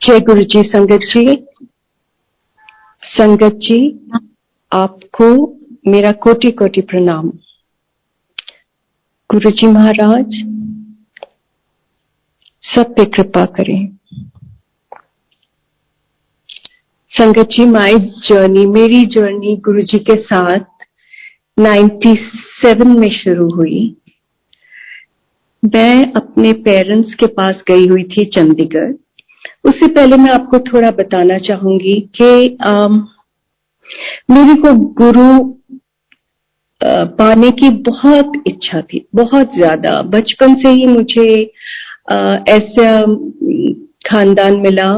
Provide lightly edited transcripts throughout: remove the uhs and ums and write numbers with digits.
जय गुरु जी। संगत जी, आपको मेरा कोटि कोटि प्रणाम। गुरु जी महाराज सब पे कृपा करें। संगत जी, मेरी जर्नी गुरु जी के साथ 97 में शुरू हुई। मैं अपने पेरेंट्स के पास गई हुई थी चंडीगढ़। उससे पहले मैं आपको थोड़ा बताना चाहूंगी कि मेरे को गुरु पाने की बहुत इच्छा थी, बहुत ज्यादा। बचपन से ही मुझे ऐसा खानदान मिला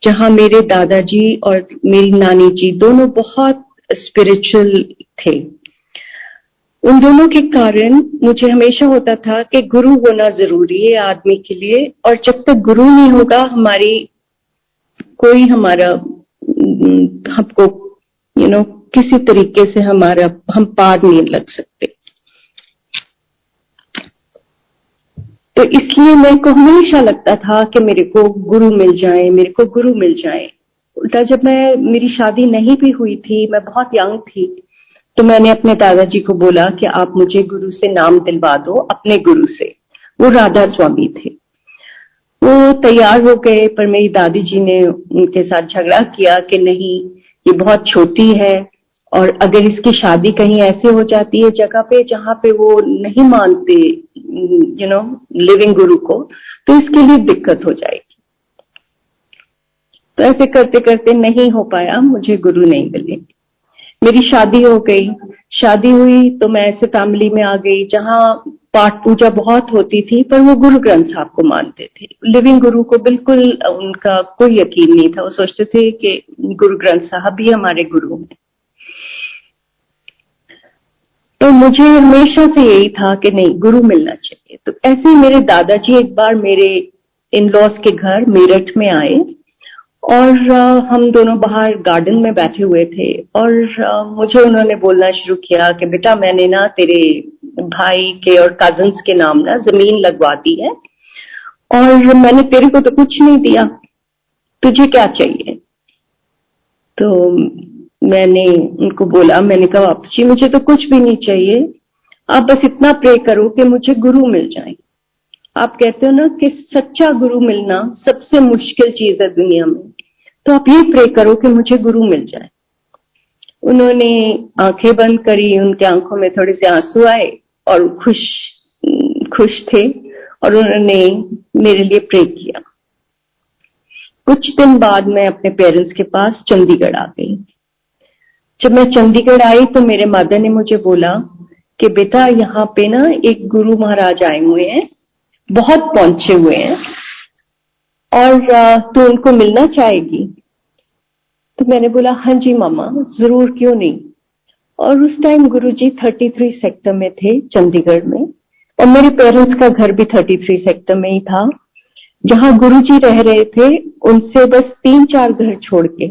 जहां मेरे दादाजी और मेरी नानी जी दोनों बहुत स्पिरिचुअल थे। उन दोनों के कारण मुझे हमेशा होता था कि गुरु होना जरूरी है आदमी के लिए, और जब तक गुरु नहीं होगा कोई हमारा हमको किसी तरीके से हम पार नहीं लग सकते। तो इसलिए मेरे को हमेशा लगता था कि मेरे को गुरु मिल जाए, मेरे को गुरु मिल जाए। उल्टा जब मेरी शादी नहीं भी हुई थी, मैं बहुत यंग थी, तो मैंने अपने दादाजी को बोला कि आप मुझे गुरु से नाम दिलवा दो, अपने गुरु से। वो राधा स्वामी थे। वो तैयार हो गए, पर मेरी दादी जी ने उनके साथ झगड़ा किया कि नहीं, ये बहुत छोटी है, और अगर इसकी शादी कहीं ऐसे हो जाती है जगह पे जहां पे वो नहीं मानते लिविंग गुरु को, तो इसके लिए दिक्कत हो जाएगी। तो ऐसे करते करते नहीं हो पाया, मुझे गुरु नहीं मिले। मेरी शादी हो गई। शादी हुई तो मैं ऐसे फैमिली में आ गई जहां पाठ पूजा बहुत होती थी, पर वो गुरु ग्रंथ साहब को मानते थे। लिविंग गुरु को बिल्कुल उनका कोई यकीन नहीं था। वो सोचते थे कि गुरु ग्रंथ साहब ही हमारे गुरु हैं। तो मुझे हमेशा से यही था कि नहीं, गुरु मिलना चाहिए। तो ऐसे ही मेरे दादाजी एक बार मेरे इन लॉज के घर मेरठ में आए, और हम दोनों बाहर गार्डन में बैठे हुए थे, और मुझे उन्होंने बोलना शुरू किया कि बेटा, मैंने ना तेरे भाई के और कजिन्स के नाम ना जमीन लगवा दी है, और मैंने तेरे को तो कुछ नहीं दिया, तुझे क्या चाहिए? तो मैंने उनको बोला, मैंने कहा बापू जी, मुझे तो कुछ भी नहीं चाहिए, आप बस इतना प्रे करो कि मुझे गुरु मिल जाए। आप कहते हो ना कि सच्चा गुरु मिलना सबसे मुश्किल चीज है दुनिया में, तो आप ये प्रे करो कि मुझे गुरु मिल जाए। उन्होंने आंखें बंद करी, उनके आंखों में थोड़े से आंसू आए, और खुश थे, और उन्होंने मेरे लिए प्रे किया। कुछ दिन बाद मैं अपने पेरेंट्स के पास चंडीगढ़ आ गई। जब मैं चंडीगढ़ आई तो मेरे मदर ने मुझे बोला कि बेटा, यहाँ पे ना एक गुरु महाराज आए हुए हैं, बहुत पहुंचे हुए हैं, और तू उनको मिलना चाहेगी? तो मैंने बोला, हाँ जी मामा, जरूर, क्यों नहीं। और उस टाइम गुरुजी 33 सेक्टर में थे चंडीगढ़ में, और मेरे पेरेंट्स का घर भी 33 सेक्टर में ही था। जहां गुरुजी रह रहे थे उनसे बस 3-4 घर छोड़ के,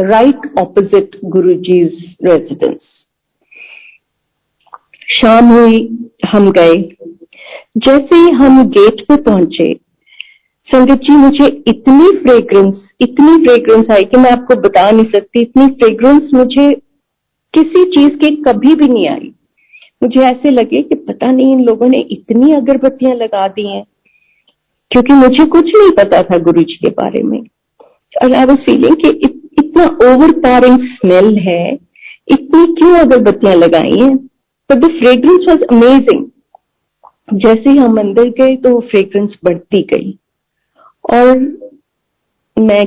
राइट ऑपोजिट गुरुजीज रेजिडेंस। शाम हुई, हम गए। जैसे ही हम गेट पे पहुंचे, संगत जी, मुझे इतनी फ्रेग्रेंस आई कि मैं आपको बता नहीं सकती। इतनी फ्रेग्रेंस मुझे किसी चीज की कभी भी नहीं आई। मुझे ऐसे लगे कि पता नहीं इन लोगों ने इतनी अगरबत्तियां लगा दी हैं, क्योंकि मुझे कुछ नहीं पता था गुरुजी के बारे में। और आई वाज फीलिंग कि इतना ओवर पावरिंग स्मेल है, इतनी क्यों अगरबत्तियां लगाई हैं? तो द फ्रेग्रेंस वाज अमेजिंग। जैसे ही हम अंदर गए तो वो फ्रेग्रेंस बढ़ती गई, और मैं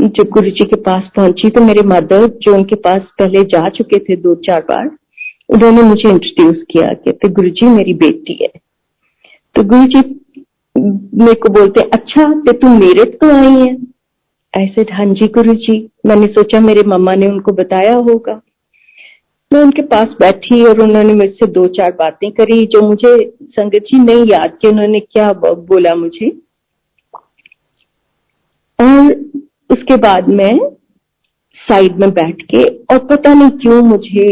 जब गुरुजी के पास पहुंची तो मेरे मदर, जो उनके पास पहले जा चुके थे 2-4 बार, उन्होंने मुझे इंट्रोड्यूस किया कि तो गुरुजी मेरी बेटी है। तो गुरुजी मेरे को बोलते, अच्छा तो तुम मेरठ तो आई है? ऐसे, हाँ जी गुरुजी। मैंने सोचा मेरे मम्मा ने उनको बताया होगा। मैं उनके पास बैठी और उन्होंने मुझसे 2-4 बातें करी, जो मुझे संगत जी नहीं याद कि उन्होंने क्या बोला मुझे। और उसके बाद मैं साइड में बैठ के, और पता नहीं क्यों मुझे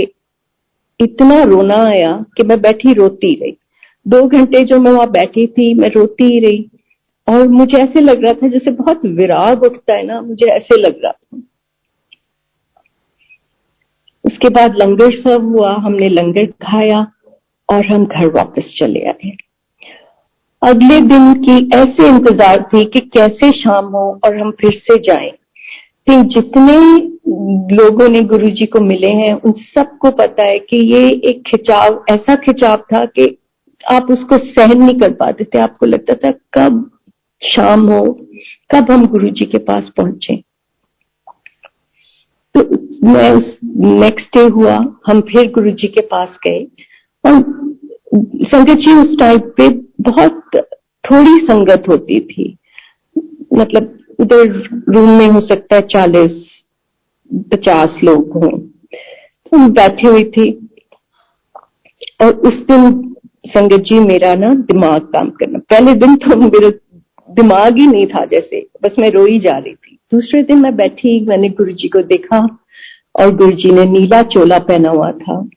इतना रोना आया कि मैं बैठी रोती रही। 2 घंटे जो मैं वहां बैठी थी, मैं रोती ही रही। और मुझे ऐसे लग रहा था जैसे बहुत विराग उठता है ना, मुझे ऐसे लग रहा था। उसके बाद लंगर सर्व हुआ, हमने लंगर खाया और हम घर वापस चले आए। अगले दिन की ऐसे इंतजार थी कि कैसे शाम हो और हम फिर से जाएं। फिर जितने लोगों ने गुरुजी को मिले हैं उन सबको पता है कि ये एक खिंचाव, ऐसा खिंचाव था कि आप उसको सहन नहीं कर पाते थे। आपको लगता था कब शाम हो, कब हम गुरुजी के पास पहुंचे। तो मैं उस नेक्स्ट डे हुआ, हम फिर गुरुजी के पास गए और संगत जी उस टाइम पे बहुत थोड़ी संगत होती थी, मतलब उधर रूम में हो सकता है 40-50 लोग हों। तो हम बैठी हुई थी और उस दिन संगत जी मेरा ना दिमाग काम करना, पहले दिन तो मेरा दिमाग ही नहीं था, जैसे बस मैं रोई जा रही थी। दूसरे दिन मैं बैठी, मैंने गुरुजी को देखा और गुरुजी ने नीला चोला पहना हुआ था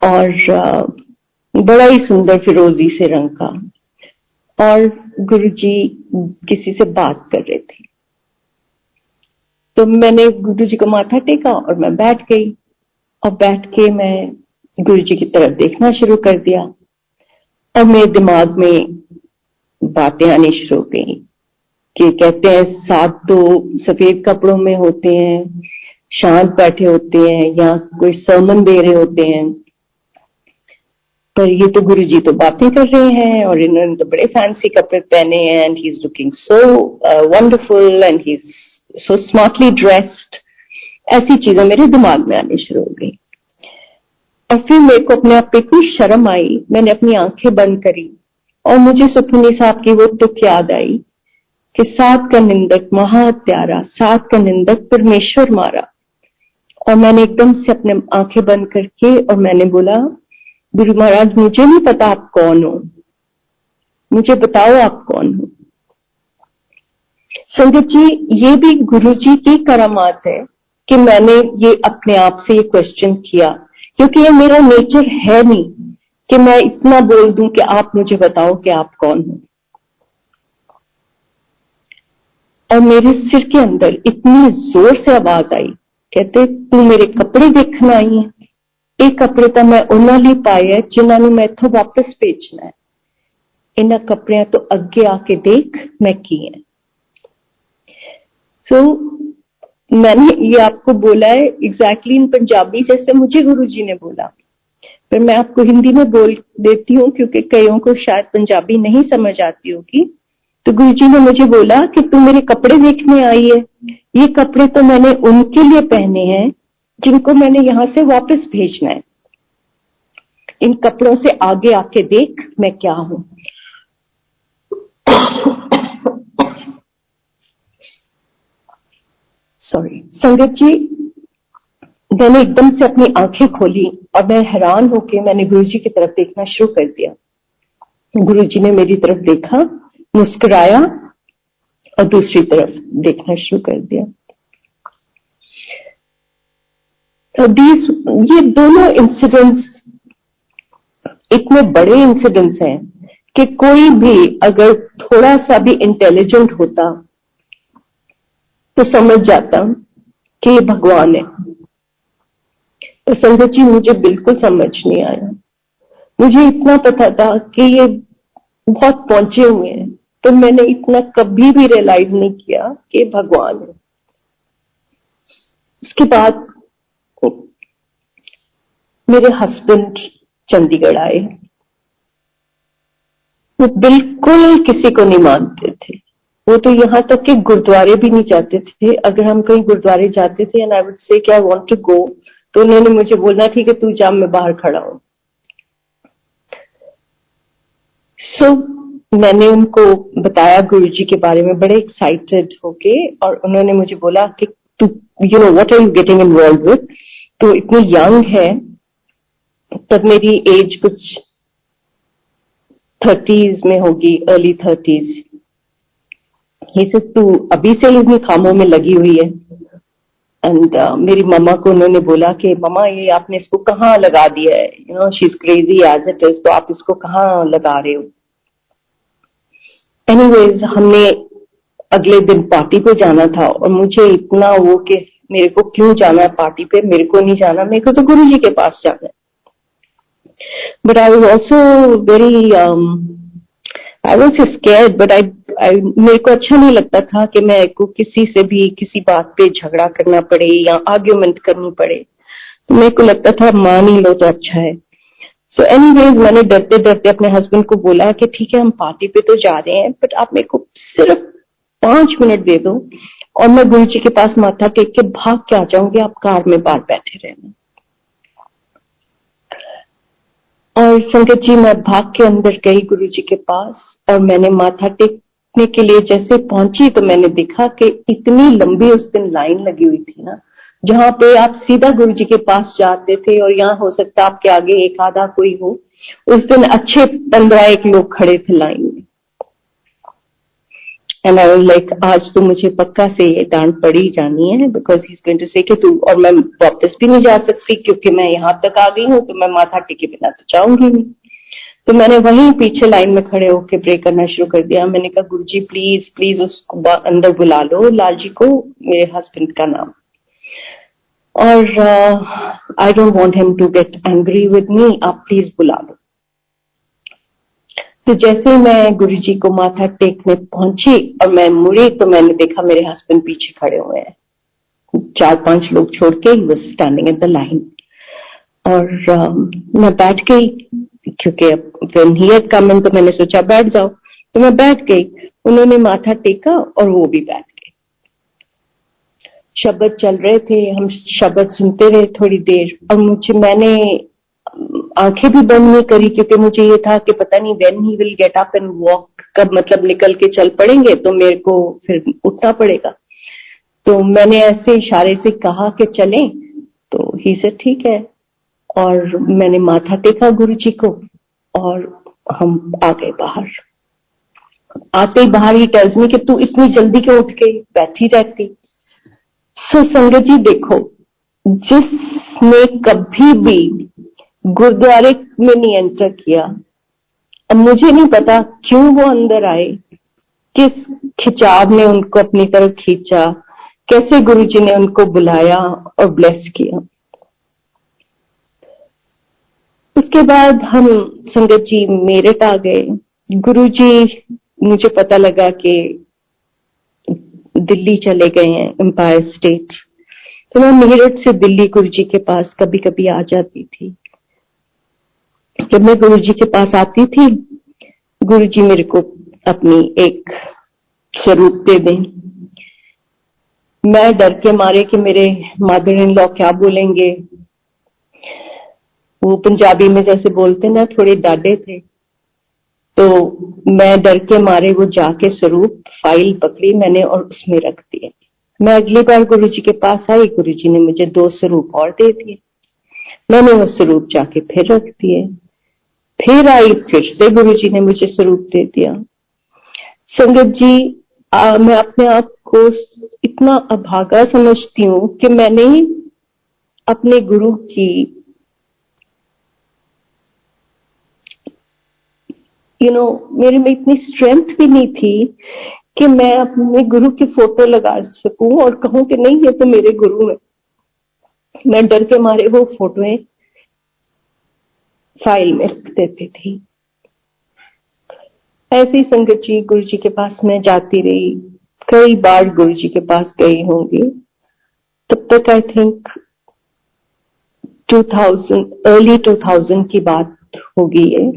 और बड़ा ही सुंदर फिरोजी से रंग का, और गुरुजी किसी से बात कर रहे थे। तो मैंने गुरुजी को माथा टेका और मैं बैठ गई और बैठ के मैं गुरुजी की तरफ देखना शुरू कर दिया और मेरे दिमाग में बातें आनी शुरू हो गई कि कहते हैं 7 तो सफेद कपड़ों में होते हैं, शांत बैठे होते हैं या कोई सरमन दे रहे होते हैं, पर ये तो गुरुजी तो बातें कर रहे हैं और इन्होंने तो बड़े फैंसी कपड़े पहने हैं and he is looking so wonderful and he is so smartly dressed. ऐसी चीजें मेरे दिमाग में आनी शुरू हो गई और फिर मेरे को अपने आप पे इतनी शर्म आई, मैंने अपनी आंखें बंद करी और मुझे सुखमनी साहब की वो तुक याद आई कि 7 का निंदक महात्यारा, 7 का निंदक परमेश्वर मारा। और मैंने एकदम से अपने आंखें बंद करके और मैंने बोला, गुरु महाराज मुझे नहीं पता आप कौन हो, मुझे बताओ आप कौन हो। संगत जी ये भी गुरु जी की करामात है कि मैंने ये अपने आप से ये क्वेश्चन किया, क्योंकि ये मेरा नेचर है नहीं कि मैं इतना बोल दूं कि आप मुझे बताओ कि आप कौन हो। और मेरे सिर के अंदर इतनी जोर से आवाज आई, कहते तू मेरे कपड़े देखना आई है, ये कपड़े तो मैं उन्होंने लिए पाए है जिन्होंने मैं इथों वापस भेजना है, इन्ह कपड़ियां तो अगे आके देख मैं की है। तो मैंने ये आपको बोला है एग्जैक्टली इन पंजाबी जैसे मुझे गुरुजी ने बोला, फिर मैं आपको हिंदी में बोल देती हूँ क्योंकि कईयों को शायद पंजाबी नहीं समझ आती होगी। तो गुरुजी ने मुझे बोला कि तू मेरे कपड़े देखने आई है, ये कपड़े तो मैंने उनके लिए पहने हैं जिनको मैंने यहां से वापस भेजना है, इन कपड़ों से आगे आके देख मैं क्या हूं। सॉरी संगत जी, मैंने एकदम से अपनी आंखें खोली और मैं हैरान होकर मैंने गुरुजी की तरफ देखना शुरू कर दिया। गुरुजी ने मेरी तरफ देखा, मुस्कुराया और दूसरी तरफ देखना शुरू कर दिया। तो ये दोनों इंसिडेंट्स इतने बड़े इंसिडेंट्स हैं कि कोई भी अगर थोड़ा सा भी इंटेलिजेंट होता तो समझ जाता कि ये भगवान है। तो संगत जी मुझे बिल्कुल समझ नहीं आया, मुझे इतना पता था कि ये बहुत पहुंचे हुए हैं, तो मैंने इतना कभी भी रियलाइज नहीं किया कि भगवान है। उसके बाद मेरे हस्बैंड चंडीगढ़ आए, वो बिल्कुल किसी को नहीं मानते थे, वो तो यहाँ तक कि गुरुद्वारे भी नहीं जाते थे। अगर हम कहीं गुरुद्वारे जाते थे एंड आई वुड से आई वांट टू गो, तो उन्होंने मुझे बोलना ठीक है तू जा, मैं बाहर खड़ा हूं। सो मैंने उनको बताया गुरुजी के बारे में बड़े एक्साइटेड होके, और उन्होंने मुझे बोला कि तू you know what are you getting involve with, तो इतनी यंग है, तब मेरी एज कुछ 30s में होगी, अर्ली 30s। ये सब तू अभी से ही इतनी कामों में लगी हुई है। एंड मेरी मम्मा को उन्होंने बोला कि मम्मा ये आपने इसको कहाँ लगा दिया है, you know she is crazy as it is, तो आप इसको कहाँ लगा रहे हो। एनीवेज हमने अगले दिन पार्टी पे जाना था और मुझे इतना वो कि मेरे को क्यों जाना है पार्टी पे, मेरे को नहीं जाना, मेरे को तो गुरुजी के पास जाना है. But I was also very I was scared, but I मेरे को अच्छा नहीं लगता था कि मैं को किसी से भी किसी बात पे झगड़ा करना पड़े या आर्ग्यूमेंट करनी पड़े. तो मेरे को लगता था मान ही लो तो अच्छा है. सो एनीवेज मैंने डरते डरते अपने हस्बैंड को बोला कि ठीक है हम पार्टी पे तो जा रहे हैं बट आप मेरे को सिर्फ 5 मिनट दे दो और मैं गुरु जी के पास माथा टेक के भाग के आ जाऊंगी, आप कार में बाहर बैठे रहना. और संगत जी मैं भाग के अंदर गई गुरु जी के पास और मैंने माथा टेकने के लिए जैसे पहुंची तो मैंने देखा कि इतनी लंबी उस दिन लाइन लगी हुई थी ना, जहां पे आप सीधा गुरु जी के पास जाते थे और यहाँ हो सकता आपके आगे एक आधा कोई हो. उस दिन अच्छे 15 लोग खड़े थे लाइन में. एंड आई वाज लाइक आज तो मुझे पक्का से ये डांट पड़ी जानी है because he is going to say कि तू, और मैं वापस भी नहीं जा सकती क्योंकि मैं यहाँ तक आ गई हूँ तो मैं माथा टेके बिना तो जाऊंगी नहीं. तो मैंने वहीं पीछे लाइन में खड़े होकर प्रे करना शुरू कर दिया. मैंने कहा गुरुजी प्लीज प्लीज उसको अंदर बुला लो, लाल जी को, मेरे हस्बैंड का नाम, और I don't want him to get angry with me, आप प्लीज बुला लो. तो जैसे मैं गुरुजी को माथा टेकने पहुंची और मैं मुड़ी तो मैंने देखा मेरे हस्बैंड पीछे खड़े हुए हैं, 4-5 लोग छोड़ के. He was standing at the line. और मैं बैठ गई क्योंकि व्हेन ही हैड कम इन तो मैंने सोचा बैठ जाओ, तो मैं बैठ गई. उन्होंने माथा टेका और वो भी बैठ गए. शब्द चल रहे थे, हम शब्द सुनते रहे थोड़ी देर और मैंने आंखें भी बंद नहीं करी क्योंकि मुझे ये था कि पता नहीं when he will get up and walk, कब मतलब निकल के चल पड़ेंगे तो मेरे को फिर उठना पड़ेगा. तो मैंने ऐसे इशारे से कहा कि चलें, तो ही से ठीक है. और मैंने माथा टेका गुरुजी को और हम आ गए बाहर. आते ही बाहर ही टेल्स मी कि तू इतनी जल्दी क्यों उठ गई, बैठी रहती. सो संगत जी देखो, जिसने कभी भी गुरुद्वारे में नहीं एंटर किया, अब मुझे नहीं पता क्यों वो अंदर आए, किस खिंचाव ने उनको अपनी तरफ खींचा, कैसे गुरुजी ने उनको बुलाया और ब्लेस किया. उसके बाद हम संगत जी मेरठ आ गए. गुरुजी, मुझे पता लगा कि दिल्ली चले गए हैं, एम्पायर स्टेट. तो मैं मेरठ से दिल्ली गुरुजी के पास कभी कभी आ जाती थी. जब मैं गुरुजी के पास आती थी, गुरुजी मेरे को अपनी एक स्वरूप दे दें. मैं डर के मारे कि मेरे मदर इन लॉ क्या बोलेंगे, वो पंजाबी में जैसे बोलते ना थोड़े डाडे थे, तो मैं डर के मारे वो जाके स्वरूप फाइल पकड़ी मैंने और उसमें रख दिए. मैं अगली बार गुरुजी के पास आई, गुरुजी ने मुझे 2 स्वरूप और दे दिए. मैंने वो स्वरूप जाके फिर रख दिए. फिर आई, फिर से गुरुजी ने मुझे स्वरूप दे दिया. संगत जी, मैं अपने आप को इतना अभागा समझती हूँ कि मैंने अपने गुरु की मेरे में इतनी स्ट्रेंथ भी नहीं थी कि मैं अपने गुरु की फोटो लगा सकूं और कहूं कि नहीं ये तो मेरे गुरु है. मैं डर के मारे वो फोटोएं फाइल में रख देती थी. ऐसी संगत जी गुरु जी के पास मैं जाती रही, कई बार गुरु जी के पास गई होंगी. तब तक आई थिंक 2000 अर्ली 2000 की बात होगी ये,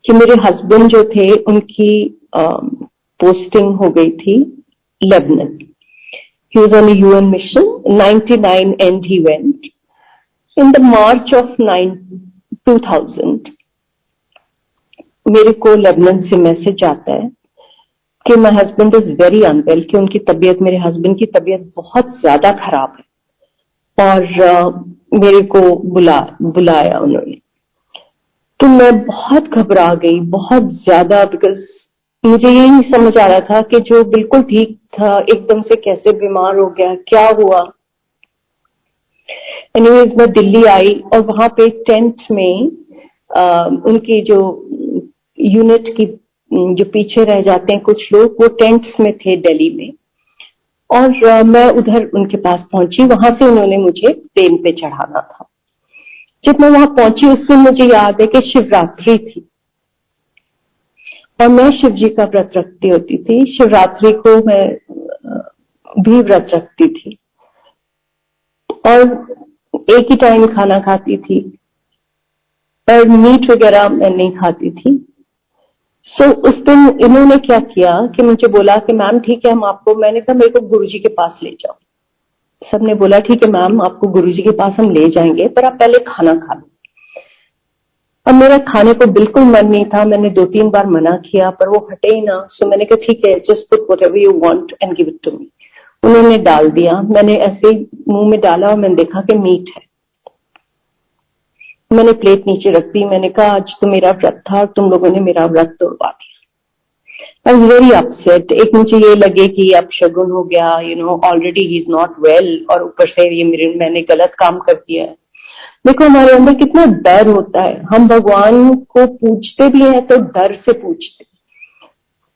कि मेरे हस्बैंड जो थे उनकी पोस्टिंग हो गई थी Lebanon. He was on a UN mission. 99 and he went. In the March of 2000, मेरे को लेबनान से मैसेज आता है कि my husband is very unwell, कि उनकी तबीयत, मेरे हस्बैंड की तबीयत बहुत ज्यादा खराब है और मेरे को बुलाया उन्होंने. तो मैं बहुत घबरा गई, बहुत ज्यादा, बिकॉज मुझे ये नहीं समझ आ रहा था कि जो बिल्कुल ठीक था एकदम से कैसे बीमार हो गया, क्या हुआ. एनीवेज मैं दिल्ली आई और वहां पे टेंट में उनकी जो यूनिट की जो पीछे रह जाते हैं कुछ लोग, वो टेंट्स में थे दिल्ली में, और मैं उधर उनके पास पहुंची। वहां से उन्होंने मुझे ट्रेन पे चढ़ाना था। जब मैं वहां पहुंची उस दिन मुझे याद है कि शिवरात्रि थी और मैं शिव जी का व्रत रखती होती थी। शिवरात्रि को मैं भी व्रत रखती थी और एक ही टाइम खाना खाती थी, पर मीट वगैरह मैं नहीं खाती थी। सो उस दिन इन्होंने क्या किया कि मुझे बोला कि मैम ठीक है हम आपको, मैंने कहा मेरे को गुरुजी के पास ले जाओ। सबने बोला ठीक है मैम आपको गुरुजी के पास हम ले जाएंगे, पर आप पहले खाना खा लो। अब मेरा खाने को बिल्कुल मन नहीं था, मैंने 2-3 बार मना किया पर वो हटे ही ना। सो मैंने कहा ठीक है, just put whatever you want and give it to me. उन्होंने डाल दिया, मैंने ऐसे ही मुंह में डाला और मैंने देखा कि मीट है। मैंने प्लेट नीचे रख दी, मैंने कहा आज तो मेरा व्रत था और तुम लोगों ने मेरा व्रत तोड़वा दिया। I was very upset. एक मुझे ये लगे कि अब शगुन हो गया, already he is not well, और ऊपर से ये मैंने गलत काम कर दिया है। देखो हमारे अंदर कितना डर होता है। हम भगवान को पूछते भी हैं तो डर से पूछते,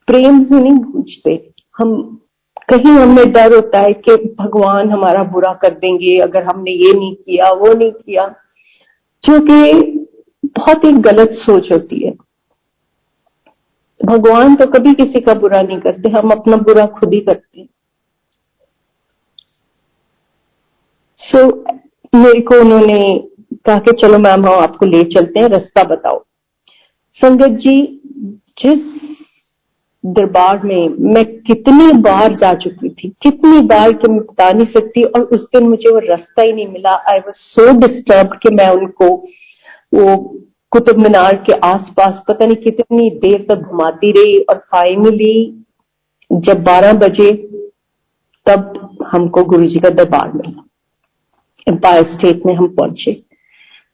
प्रेम से नहीं पूछते। हम कहीं हमें डर होता है कि भगवान हमारा बुरा कर देंगे अगर हमने ये नहीं किया वो नहीं किया, जो कि बहुत ही गलत सोच होती है। भगवान तो कभी किसी का बुरा नहीं करते, हम अपना बुरा खुद ही करते हैं। सो मेरे को उन्होंने कहा कि चलो मैम हम आपको ले चलते हैं, रास्ता बताओ। संगत जी, जिस दरबार में मैं कितनी बार जा चुकी थी, कितनी बार कि मैं बता नहीं सकती, और उस दिन मुझे वो रास्ता ही नहीं मिला। आई वॉज सो डिस्टर्ब कि मैं उनको वो कुतुब मीनार के आसपास पता नहीं कितनी देर तक घुमाती रही, और फाइनली जब 12 बजे तब हमको गुरुजी का दरबार मिला। एम्पायर स्टेट में हम पहुंचे।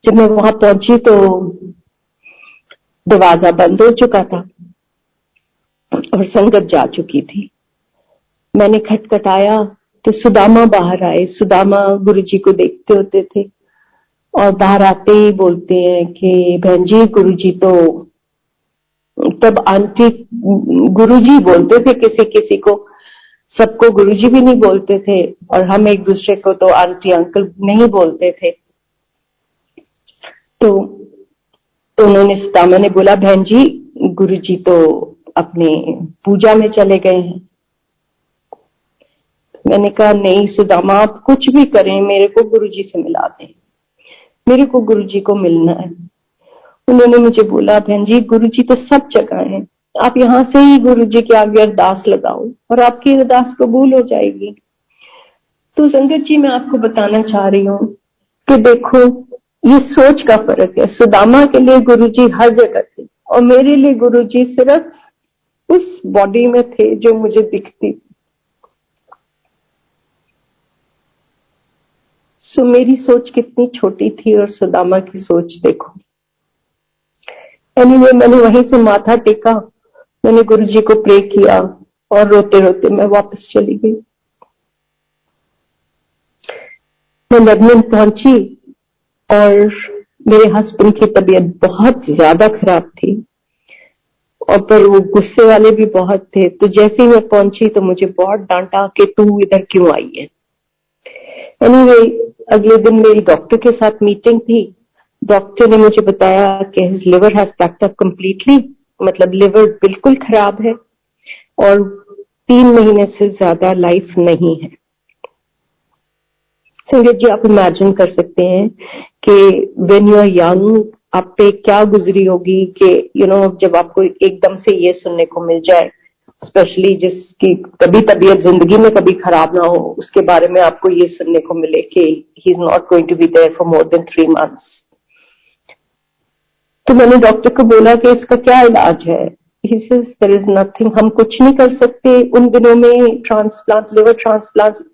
जब मैं वहां पहुंची तो दरवाजा बंद हो चुका था और संगत जा चुकी थी। मैंने खटखटाया तो सुदामा बाहर आए। सुदामा गुरुजी को देखते होते थे और बाहर आते ही बोलते हैं कि बहन जी गुरुजी तो, तब आंटी गुरुजी बोलते थे किसी किसी को, सबको गुरुजी भी नहीं बोलते थे, और हम एक दूसरे को तो आंटी अंकल नहीं बोलते थे। तो उन्होंने सुदामा ने बोला बहन जी गुरुजी तो अपने पूजा में चले गए हैं। मैंने कहा नहीं सुदामा आप कुछ भी करें मेरे को गुरुजी से मिला दें, मेरे को गुरुजी को मिलना है। उन्होंने मुझे बोला बहन जी गुरुजी तो सब जगह है, आप यहाँ से ही गुरुजी के आगे अरदास लगाओ और आपकी अरदास कबूल हो जाएगी। तो संगत जी मैं आपको बताना चाह रही हूँ कि देखो ये सोच का फर्क है। सुदामा के लिए गुरुजी हर जगह थे और मेरे लिए गुरुजी सिर्फ उस बॉडी में थे जो मुझे दिखती थी। सो मेरी सोच कितनी छोटी थी और सुदामा की सोच देखो। एनीवे मैंने वहीं से माथा टेका, मैंने गुरुजी को प्रे किया और रोते रोते मैं वापस चली गई। मैं लेबनान पहुंची और मेरे हस्बैंड की तबीयत बहुत ज्यादा खराब थी और पर वो गुस्से वाले भी बहुत थे। तो जैसे ही मैं पहुंची तो मुझे बहुत डांटा कि तू इधर क्यों आई है। एनीवे अगले दिन मेरी डॉक्टर के साथ मीटिंग थी। डॉक्टर ने मुझे बताया कि his liver has packed up completely, मतलब लिवर बिल्कुल खराब है और 3 महीने से ज्यादा लाइफ नहीं है। संगत जी आप इमेजिन कर सकते हैं कि व्हेन यू आर यंग आप पे क्या गुजरी होगी कि जब आपको एकदम से ये सुनने को मिल जाए, स्पेशली जिसकी कभी तबीयत जिंदगी में कभी खराब ना हो, उसके बारे में आपको ये सुनने को मिले कि he is not going to be there for more than 3 months. तो मैंने डॉक्टर को बोला कि इसका क्या इलाज है। He says there is nothing, हम कुछ नहीं कर सकते। उन दिनों में ट्रांसप्लांट, लिवर ट्रांसप्लांट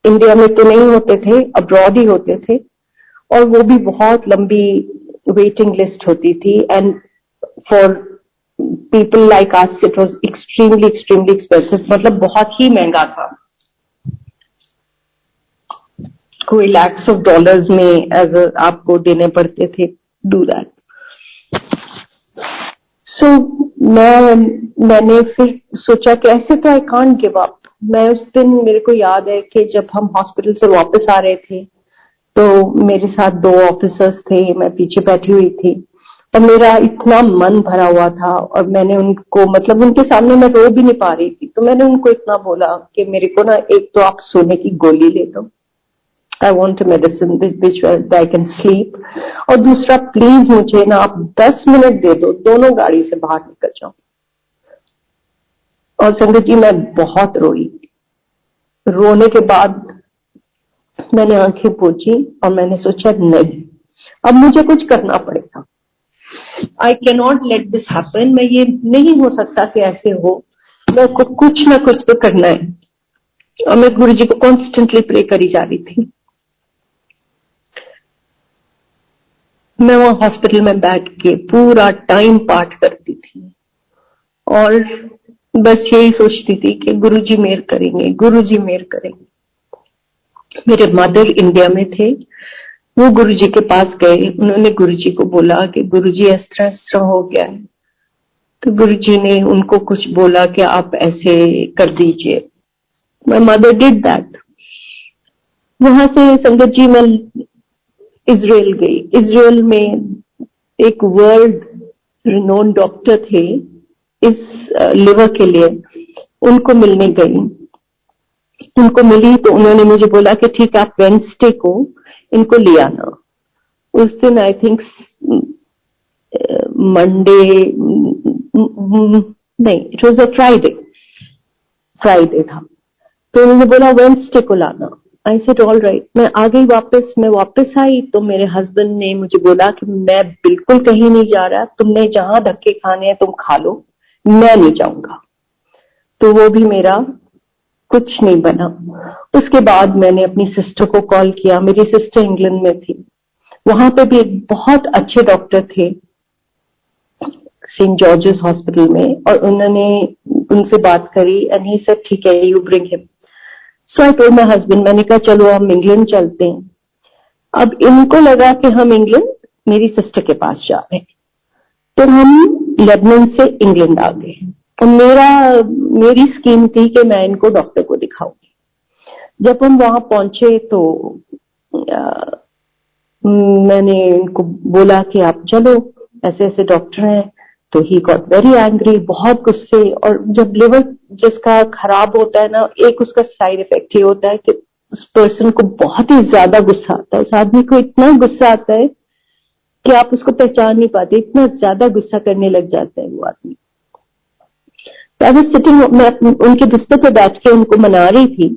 इंडिया में तो नहीं होते थे, अब्रॉड ही होते थे और वो भी बहुत लंबी वेटिंग लिस्ट होती थी। And for people like us it was extremely expensive, मतलब बहुत ही महंगा था। कोई लैक्स ऑफ डॉलर्स में एज आपको देने पड़ते थे डू दैट। सो मैंने फिर सोचा कि ऐसे तो आई कांट गिव अप। मैं उस दिन, मेरे को याद है कि जब हम हॉस्पिटल से वापस आ रहे थे तो मेरे साथ 2 ऑफिसर्स थे, मैं पीछे बैठी हुई थी और मेरा इतना मन भरा हुआ था और मैंने उनको, मतलब उनके सामने मैं रो भी नहीं पा रही थी, तो मैंने उनको इतना बोला कि मेरे को ना एक तो आप सोने की गोली ले दो, I want medicine which I can sleep, और दूसरा प्लीज मुझे ना आप 10 मिनट दे दो, दोनों गाड़ी से बाहर निकल जाओ। और संगत जी मैं बहुत रोई। रोने के बाद मैंने आंखें पोंछी और मैंने सोचा नहीं, अब मुझे कुछ करना पड़ेगा। I can not let this happen. मैं, ये नहीं हो सकता कि ऐसे हो, मेरे को कुछ ना कुछ तो करना है। और मैं गुरु जी को कॉन्स्टेंटली प्रे करी जा रही थी। मैं वहां हॉस्पिटल में बैठ के पूरा टाइम पाठ करती थी और बस यही सोचती थी कि गुरु जी मेहर करेंगे, गुरु जी मेहर करेंगे। मेरे मदर इंडिया में थे, वो गुरु जी के पास गए, उन्होंने गुरु जी को बोला कि गुरु जी इस तरह हो गया है। तो गुरु जी ने उनको कुछ बोला कि आप ऐसे कर दीजिए। My mother did that. वहां से संगत जी मैं इजराइल गई। इजराइल में एक वर्ल्ड रिनोन डॉक्टर थे इस लिवर के लिए, उनको मिलने गई। उनको मिली तो उन्होंने मुझे बोला कि ठीक है, आप वेडनेसडे को इनको ले आना। उस दिन आई थिंक मंडे, नहीं, इट वॉज अ फ्राइडे था। तो उन्होंने बोला वेडनेसडे को लाना। I said all right. मैं आ गई वापस। मैं वापस आई तो मेरे हस्बैंड ने मुझे बोला कि मैं बिल्कुल कहीं नहीं जा रहा, तुमने जहां धक्के खाने हैं तुम खा लो, मैं नहीं जाऊंगा। तो वो भी मेरा कुछ नहीं बना। उसके बाद मैंने अपनी सिस्टर को कॉल किया। मेरी सिस्टर इंग्लैंड में थी, वहां पे भी एक बहुत अच्छे डॉक्टर थे सेंट जॉर्जेस हॉस्पिटल में, और उन्होंने उनसे बात करी एंड ही सेड ठीक है, you bring him. So I told my husband, मैंने कहा चलो हम इंग्लैंड चलते हैं। अब इनको लगा कि हम इंग्लैंड मेरी सिस्टर के पास जा रहे हैं, तो हम लेबनान से इंग्लैंड आ गए। और मेरी स्कीम थी कि मैं इनको डॉक्टर को दिखाऊंगी। जब हम वहां पहुंचे तो मैंने इनको बोला कि आप चलो, ऐसे ऐसे डॉक्टर हैं। तो ही गॉट वेरी एंग्री, बहुत गुस्से। और जब लिवर जिसका खराब होता है ना, एक उसका साइड इफेक्ट ये होता है कि उस पर्सन को बहुत ही ज्यादा गुस्सा आता है। उस आदमी को इतना गुस्सा आता है कि आप उसको पहचान नहीं पाते, इतना ज्यादा गुस्सा करने लग जाता है वो आदमी। आई वाज सिटिंग, मैं उनके बिस्तर पे बैठ के उनको मना रही थी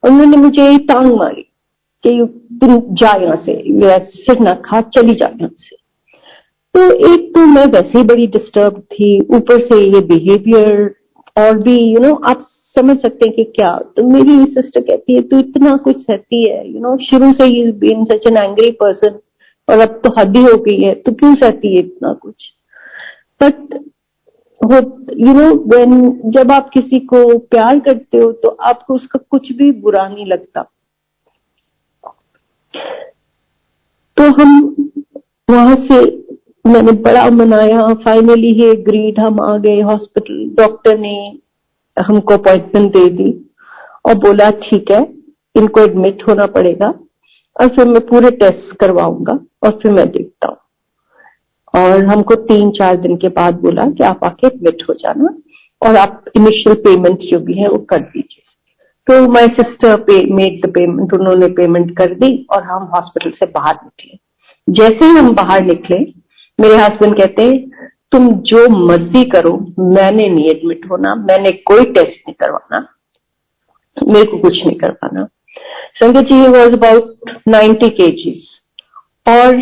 और उन्होंने मुझे टांग मारी कि तुम जा यहां से, मेरा सिर ना खा, चली जा यहां से। तो एक तो मैं वैसे ही बड़ी डिस्टर्ब थी, ऊपर से ये बिहेवियर, और भी आप समझ सकते हैं कि क्या। तो मेरी सिस्टर कहती है तू इतना कुछ सहती है, शुरू से ही been such an angry person, और अब तो हद ही हो गई है, तो क्यों सहती है इतना कुछ। बट व्हेन जब आप किसी को प्यार करते हो तो आपको उसका कुछ भी बुरा नहीं लगता। तो हम वहां से, मैंने बड़ा मनाया, फाइनली ही एग्रीड, हम आ गए हॉस्पिटल। डॉक्टर ने हमको अपॉइंटमेंट दे दी और बोला ठीक है, इनको एडमिट होना पड़ेगा और फिर मैं पूरे टेस्ट करवाऊंगा और फिर मैं देखता हूँ। और हमको 3-4 दिन के बाद बोला कि आप आके एडमिट हो जाना और आप इनिशियल पेमेंट जो भी है वो कर दीजिए। तो my sister made the payment, उन्होंने पेमेंट कर दी और हम हॉस्पिटल से बाहर निकले। जैसे ही हम बाहर निकले, मेरे हस्बैंड कहते हैं तुम जो मर्जी करो, मैंने नहीं एडमिट होना, मैंने कोई टेस्ट नहीं करवाना, मेरे को कुछ नहीं करवाना। संगत जी वॉज अबाउट 90 kgs और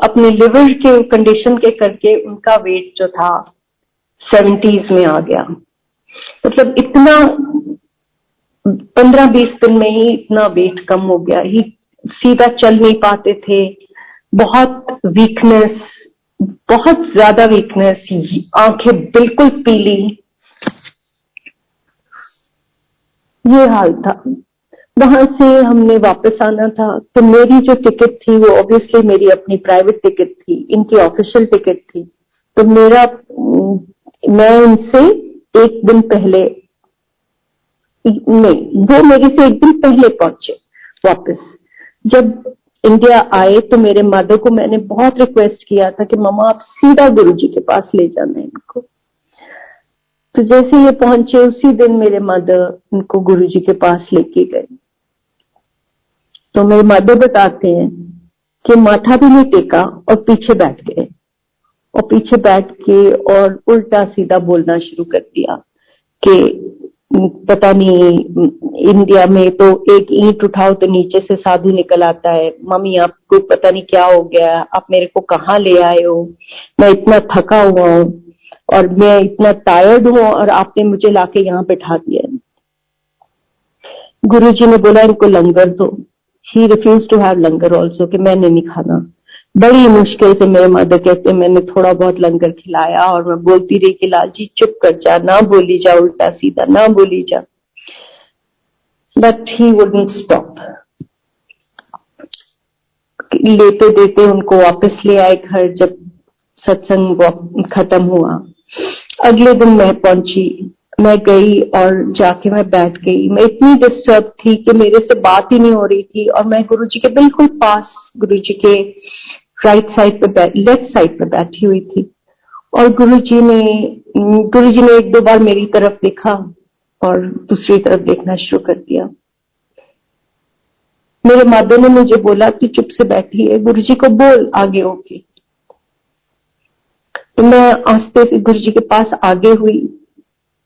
अपने लिवर के कंडीशन के करके उनका वेट जो था 70s में आ गया। मतलब इतना 15-20 दिन में ही इतना वेट कम हो गया। ही सीधा चल नहीं पाते थे, बहुत वीकनेस, बहुत ज्यादा वीकनेस, आंखें बिल्कुल पीली, ये हाल था। वहां से हमने वापस आना था, तो मेरी जो टिकट थी वो ऑब्वियसली मेरी अपनी प्राइवेट टिकट थी, इनकी ऑफिशियल टिकट थी। तो मेरा मैं उनसे एक दिन पहले नहीं, वो मेरे से एक दिन पहले पहुंचे वापस। जब इंडिया आए तो मेरे मदर को मैंने बहुत रिक्वेस्ट किया था कि मम्मा आप सीधा गुरुजी के पास ले जाना है इनको। तो जैसे ये पहुंचे उसी दिन मेरे मदर इनको गुरुजी के पास लेके गए। तो मेरे मदर बताते हैं कि माथा भी नहीं टेका और पीछे बैठ गए, और पीछे बैठ के और उल्टा सीधा बोलना शुरू कर दिया कि पता नहीं, इंडिया में तो एक ईंट उठाओ तो नीचे से साधु निकल आता है, मम्मी आपको पता नहीं क्या हो गया, आप मेरे को कहाँ ले आए हो, मैं इतना थका हुआ हूँ और मैं इतना टायर्ड हूँ और आपने मुझे लाके यहाँ बैठा दिया है। गुरुजी ने बोला इनको लंगर दो। He refuse to have langar also, कि मैंने नहीं खाना। बड़ी मुश्किल से मेरे मदर कहते मैंने थोड़ा बहुत लंगर खिलाया और मैं बोलती रही कि लाल जी चुप कर जा, ना बोली जा उल्टा सीधा, ना बोली जा, बट ही वुडंट स्टॉप। लेते देते उनको वापस ले आए घर। जब सत्संग खत्म हुआ, अगले दिन मैं पहुंची, मैं गई और जाके मैं बैठ गई। मैं इतनी डिस्टर्ब थी कि मेरे से बात ही नहीं हो रही थी, और मैं गुरुजी के बिल्कुल पास, गुरुजी के राइट साइड पे लेफ्ट साइड पे बैठी हुई थी। और गुरुजी ने एक दो बार मेरी तरफ देखा और दूसरी तरफ देखना शुरू कर दिया। मेरे मदर ने मुझे बोला तू चुप से बैठी है, गुरुजी को बोल आगे होके। तो मैं आस्ते से गुरुजी के पास आगे हुई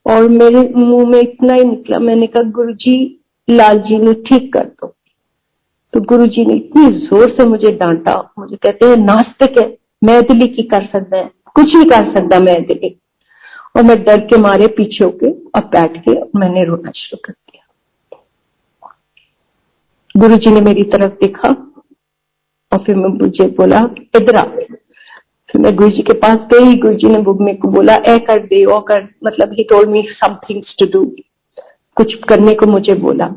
और मेरे मुंह में इतना ही निकला, मैंने कहा गुरुजी लाल जी ने ठीक कर दो। तो गुरुजी ने इतनी जोर से मुझे डांटा, मुझे कहते हैं नास्तिक है, मैं दिली की कर सकता है, कुछ नहीं कर सकता मैं दिली। और मैं डर के मारे पीछे होके और बैठ के मैंने रोना शुरू कर दिया। गुरुजी ने मेरी तरफ देखा और फिर मुझे बोला इधर आ। फिर मैं गुरुजी के पास गई, गुरुजी ने मेरे को बोला ए कर दे ओ कर, मतलब he told me some things to do, कुछ करने को मुझे बोला।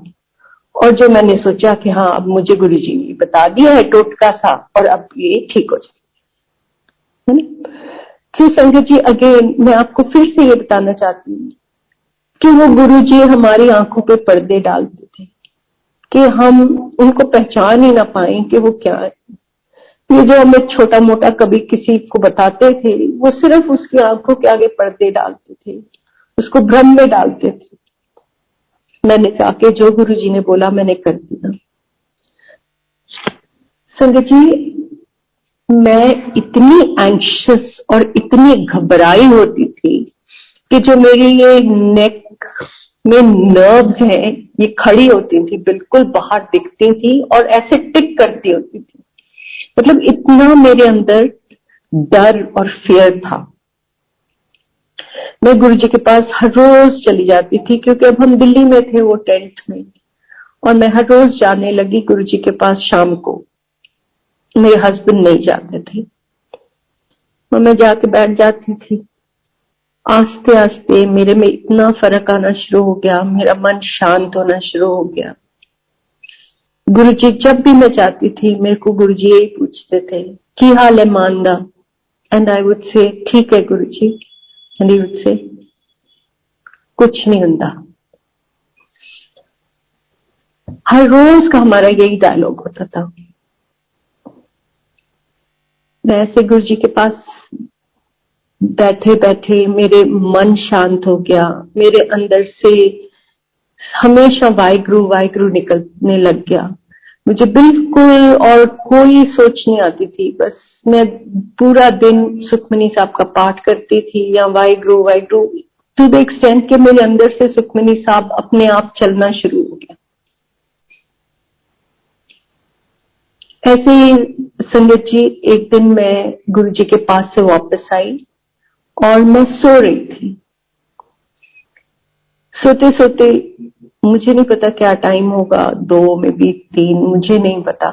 और जो मैंने सोचा कि हाँ अब मुझे गुरुजी ने बता दिया है टोटका सा और अब ये ठीक हो जाए। तो संगत जी अगेन मैं आपको फिर से ये बताना चाहती हूँ कि वो गुरुजी हमारी आंखों पे पर्दे डालते थे कि हम उनको पहचान ही ना पाए कि वो क्या है। ये जो हमें छोटा मोटा कभी किसी को बताते थे, वो सिर्फ उसकी आंखों के आगे पर्दे डालते थे, उसको भ्रम में डालते थे। मैंने जाके जो गुरुजी ने बोला मैंने कर दिया। संगत जी मैं इतनी एंग्शियस और इतनी घबराई होती थी कि जो मेरी ये नेक में नर्व्स हैं ये खड़ी होती थी, बिल्कुल बाहर दिखती थी और ऐसे टिक करती होती थी। मतलब इतना मेरे अंदर डर और फियर था। मैं गुरुजी के पास हर रोज चली जाती थी क्योंकि अब हम दिल्ली में थे वो टेंट में, और मैं हर रोज जाने लगी गुरुजी के पास शाम को। मेरे हस्बैंड नहीं जाते थे और मैं जाके बैठ जाती थी। आस्ते आस्ते मेरे में इतना फर्क आना शुरू हो गया, मेरा मन शांत होना शुरू हो गया। गुरुजी जब भी मैं जाती थी मेरे को गुरुजी यही पूछते थे की हाल है मानदा, एंड आई वुड से ठीक है गुरुजी, एंड ही वुड से कुछ नहीं हुंदा। हर रोज का हमारा यही डायलॉग होता था। वैसे गुरुजी के पास बैठे बैठे मेरे मन शांत हो गया, मेरे अंदर से हमेशा वाहिगुरु वाहिगुरु निकलने लग गया। मुझे बिल्कुल और कोई सोच नहीं आती थी, बस मैं पूरा दिन सुखमनी साहब का पाठ करती थी या Waheguru Waheguru, to the extent के मेरे अंदर से सुखमनी साहब अपने आप चलना शुरू हो गया। ऐसे ही संगत जी एक दिन मैं गुरुजी के पास से वापस आई और मैं सो रही थी। सोते सोते मुझे नहीं पता क्या टाइम होगा, 2 में भी 3, मुझे नहीं पता।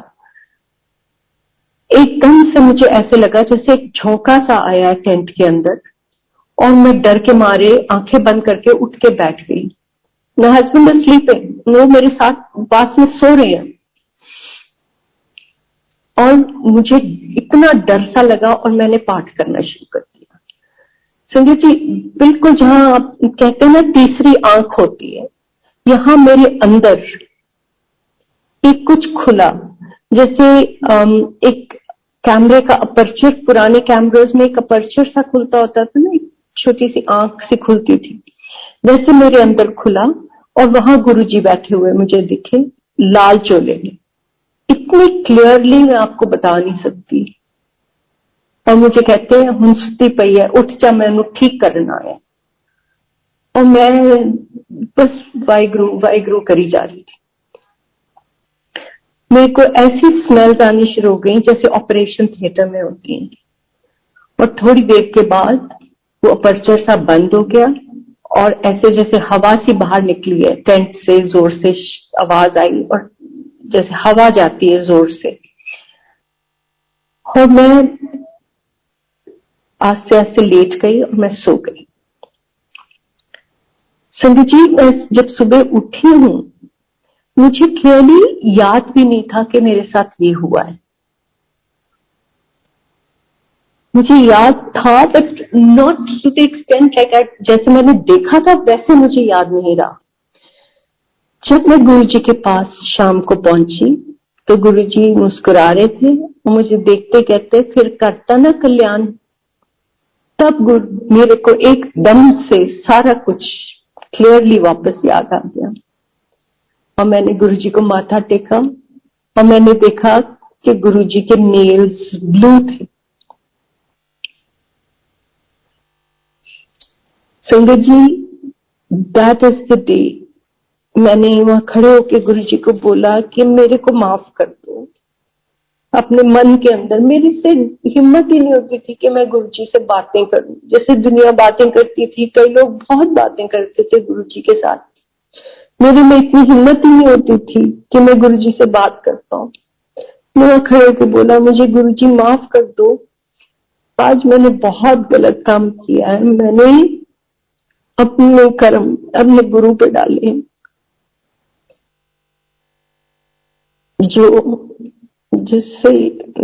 एकदम से मुझे ऐसे लगा जैसे एक झोंका सा आया टेंट के अंदर, और मैं डर के मारे आंखें बंद करके उठ के बैठ गई। माय हस्बैंड इज स्लीपिंग, वो मेरे साथ पास में सो रहे हैं, और मुझे इतना डर सा लगा और मैंने पाठ करना शुरू कर दिया। संजय जी, बिल्कुल जहां आप कहते हैं ना तीसरी आंख होती है, यहाँ मेरे अंदर एक कुछ खुला, जैसे एक कैमरे का अपर्चर, पुराने कैमरास में एक अपर्चर सा खुलता होता था ना, एक छोटी सी आंख सी खुलती थी, वैसे मेरे अंदर खुला और वहां गुरुजी बैठे हुए मुझे दिखे, लाल चोले में, इतनी क्लियरली मैं आपको बता नहीं सकती। और मुझे कहते हैं हुण सुती पई है, उठ जा, मैनू ठीक करना है। और मैं बस वाहिगुरु वाहिगुरु करी जा रही थी। मेरे को ऐसी स्मेल्स आनी शुरू हो गई जैसे ऑपरेशन थिएटर में होती हैं। और थोड़ी देर के बाद वो अपर्चर सा बंद हो गया और ऐसे जैसे हवा सी बाहर निकली है टेंट से, जोर से आवाज आई और जैसे हवा जाती है जोर से, और मैं आस्ते आस्ते लेट गई और मैं सो गई। संगत जी, मैं जब सुबह उठी हूं, मुझे क्लियरली याद भी नहीं था कि मेरे साथ ये हुआ है। मुझे याद था but not to the extent like जैसे मैंने देखा था वैसे मुझे याद नहीं रहा। जब मैं गुरुजी के पास शाम को पहुंची तो गुरुजी मुस्कुरा रहे थे और मुझे देखते कहते, फिर करता ना कल्याण। तब मेरे को एकदम से सारा कुछ क्लियरली वापस याद आ गया और मैंने गुरुजी को माथा टेका और मैंने देखा कि गुरुजी के नेल्स ब्लू थे। संगत जी, दैट इज द डे मैंने वहां खड़े होकर गुरुजी को बोला कि मेरे को माफ कर दो। अपने मन के अंदर मेरे से हिम्मत ही नहीं होती थी कि मैं गुरुजी से बातें करूं, जैसे दुनिया बातें करती थी, कई लोग बहुत बातें करते थे गुरुजी के साथ, मेरे में इतनी हिम्मत ही नहीं होती थी कि मैं गुरुजी से बात कर पाऊं। मैं वहां खड़े होकर बोला, मुझे गुरुजी माफ कर दो, आज मैंने बहुत गलत काम किया है, मैंने अपने कर्म अपने गुरु पे डाले हैं, जो जिससे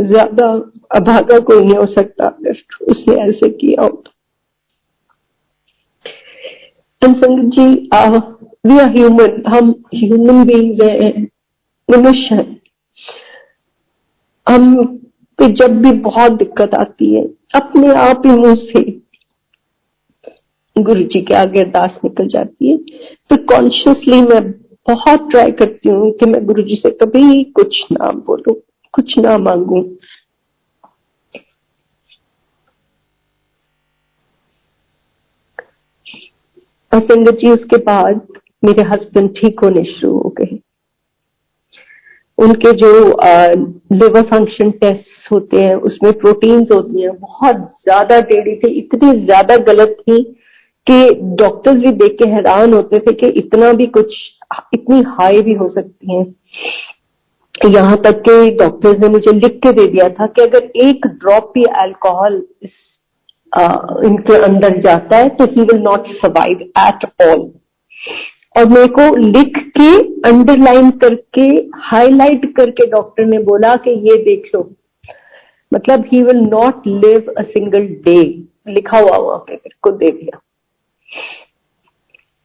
ज्यादा अभागा कोई नहीं हो सकता अगर उसने ऐसे किया हो तो। संगत जी, वी आर ह्यूमन, हम ह्यूमन बीइंग्स हैं, मनुष्य हैं। हम पे जब भी बहुत दिक्कत आती है अपने आप ही मुंह से गुरु जी के आगे अरदास निकल जाती है। तो कॉन्शियसली मैं बहुत ट्राई करती हूँ कि मैं गुरु जी से कभी कुछ ना बोलूं, कुछ ना मांगू। और संगत जी, उसके बाद मेरे हस्बैंड ठीक होने शुरू हो गए। उनके जो लिवर फंक्शन टेस्ट होते हैं उसमें प्रोटीन्स होती हैं, बहुत ज्यादा टेढ़ी थी, इतनी ज्यादा गलत थी कि डॉक्टर्स भी देख के हैरान होते थे कि इतना भी कुछ, इतनी हाई भी हो सकती हैं। यहाँ तक कि डॉक्टर्स ने मुझे लिख के दे दिया था कि अगर एक ड्रॉप भी अल्कोहल इनके अंदर जाता है तो he will not survive at all. और मेरे को लिख के अंडरलाइन करके हाईलाइट करके डॉक्टर ने बोला कि ये देख लो, मतलब he will not live a single day, लिखा हुआ वहां पे मेरे को दे दिया।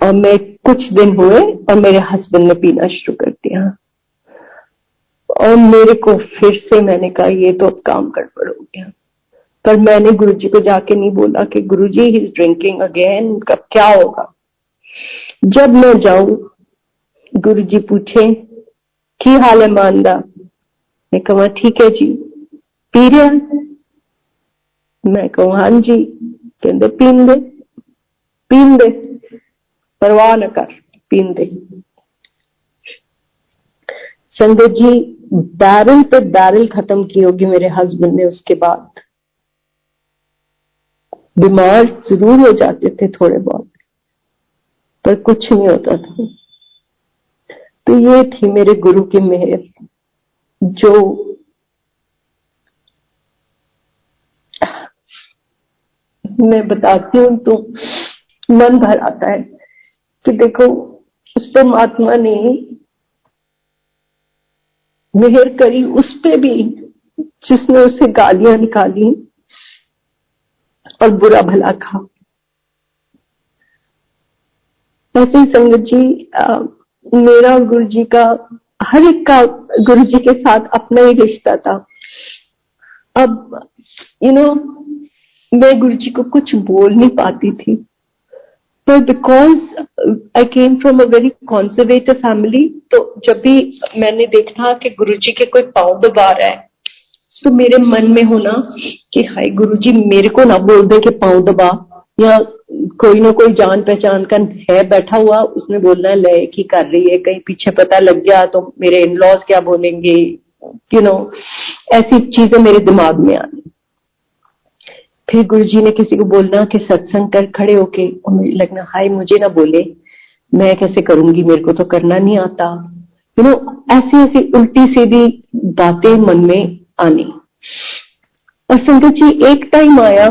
और मैं कुछ दिन हुए और मेरे हस्बैंड ने पीना शुरू कर दिया और मेरे को फिर से मैंने कहा ये तो अब काम गड़बड़ हो गया। पर मैंने गुरुजी को जाके नहीं बोला कि गुरुजी ही इज ड्रिंकिंग अगेन, कब क्या होगा। जब मैं जाऊं गुरुजी पूछे की हाल है मानदा, मैं कहूँ ठीक है जी, पी रहा, मैं कहूँ हाँ जी, कहते पीन दे, परवाह न कर, पीन दे। संगत जी, बैरल पे बैरल खत्म की होगी मेरे हस्बैंड ने। उसके बाद बीमार जरूर हो जाते थे थोड़े बहुत, पर कुछ नहीं होता था। तो ये थी मेरे गुरु की मेहर, जो मैं बताती हूँ तो मन भर आता है कि देखो उस परमात्मा ने मेहर करी उस पे भी जिसने उसे गालियां निकाली और बुरा भला कहा। वैसे ही संगत जी, मेरा और गुरु जी का, हर एक का गुरु जी के साथ अपना ही रिश्ता था। अब मैं गुरु जी को कुछ बोल नहीं पाती थी, पर because I came from a very conservative family, तो जब भी मैंने देखा कि गुरु जी के कोई पाँव दबा रहा है, तो मेरे मन में होना कि हाय गुरु जी मेरे को ना बोल दे कि पाँव दबा, या कोई ना कोई जान पहचान का है बैठा हुआ, उसने बोलना है लय की कर रही है, कहीं पीछे पता लग गया तो मेरे इन लॉज क्या बोलेंगे, ऐसी चीजें मेरे दिमाग में आनी। फिर गुरु जी ने किसी को बोलना कि सत्संग कर, खड़े होके, और मुझे लगना हाय मुझे ना बोले, मैं कैसे करूंगी, मेरे को तो करना नहीं आता। ऐसी ऐसी उल्टी सीधी बातें मन में आनी। और संगत जी एक टाइम आया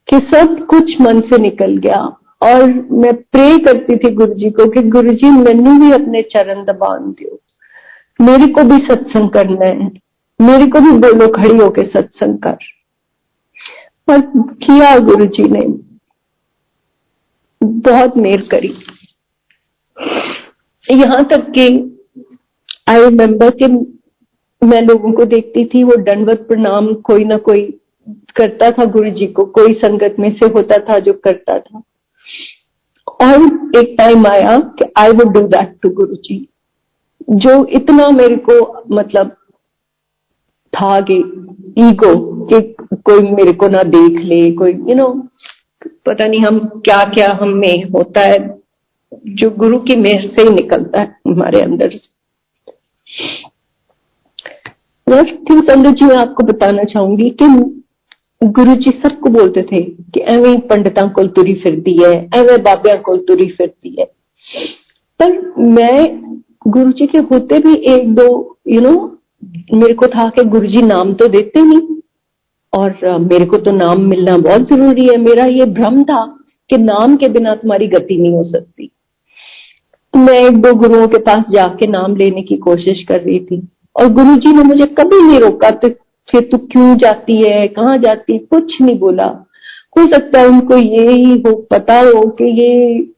कि सब कुछ मन से निकल गया, और मैं प्रे करती थी गुरु जी को कि गुरु जी मैनू भी अपने चरण दबान दो, मेरे को भी सत्संग करना है, मेरे को भी बोलो खड़ी होके सत्संग कर। और किया गुरु जी ने, बहुत मेहर करी। यहां तक कि आई रिमेम्बर कि मैं लोगों को देखती थी, वो दंडवत प्रणाम कोई ना कोई करता था गुरु जी को, कोई संगत में से होता था जो करता था। और एक टाइम आया कि I would do that to Guru ji, जो इतना मेरे को मतलब था कि ईगो, कि कोई मेरे को ना देख ले, कोई पता नहीं हम क्या क्या हम में होता है, जो गुरु की मेहर से ही निकलता है हमारे अंदर से। संगत जी मैं आपको बताना चाहूंगी कि गुरु जी सबको बोलते थे कि एवं पंडितां कोल तुरी फिरती है, एवं बाबियां कोल तुरी फिरती है, पर मैं गुरु जी के होते भी एक दो मेरे को था कि गुरु जी नाम तो देते नहीं, और मेरे को तो नाम मिलना बहुत जरूरी है। मेरा ये भ्रम था कि नाम के बिना तुम्हारी गति नहीं हो सकती। तो मैं एक दो गुरुओं के पास जाके नाम लेने की कोशिश कर रही थी, और गुरु जी ने मुझे कभी नहीं रोका, तो फिर तू क्यों जाती है, कहाँ जाती है, कुछ नहीं बोला। हो सकता है उनको ये ही हो, पता हो कि ये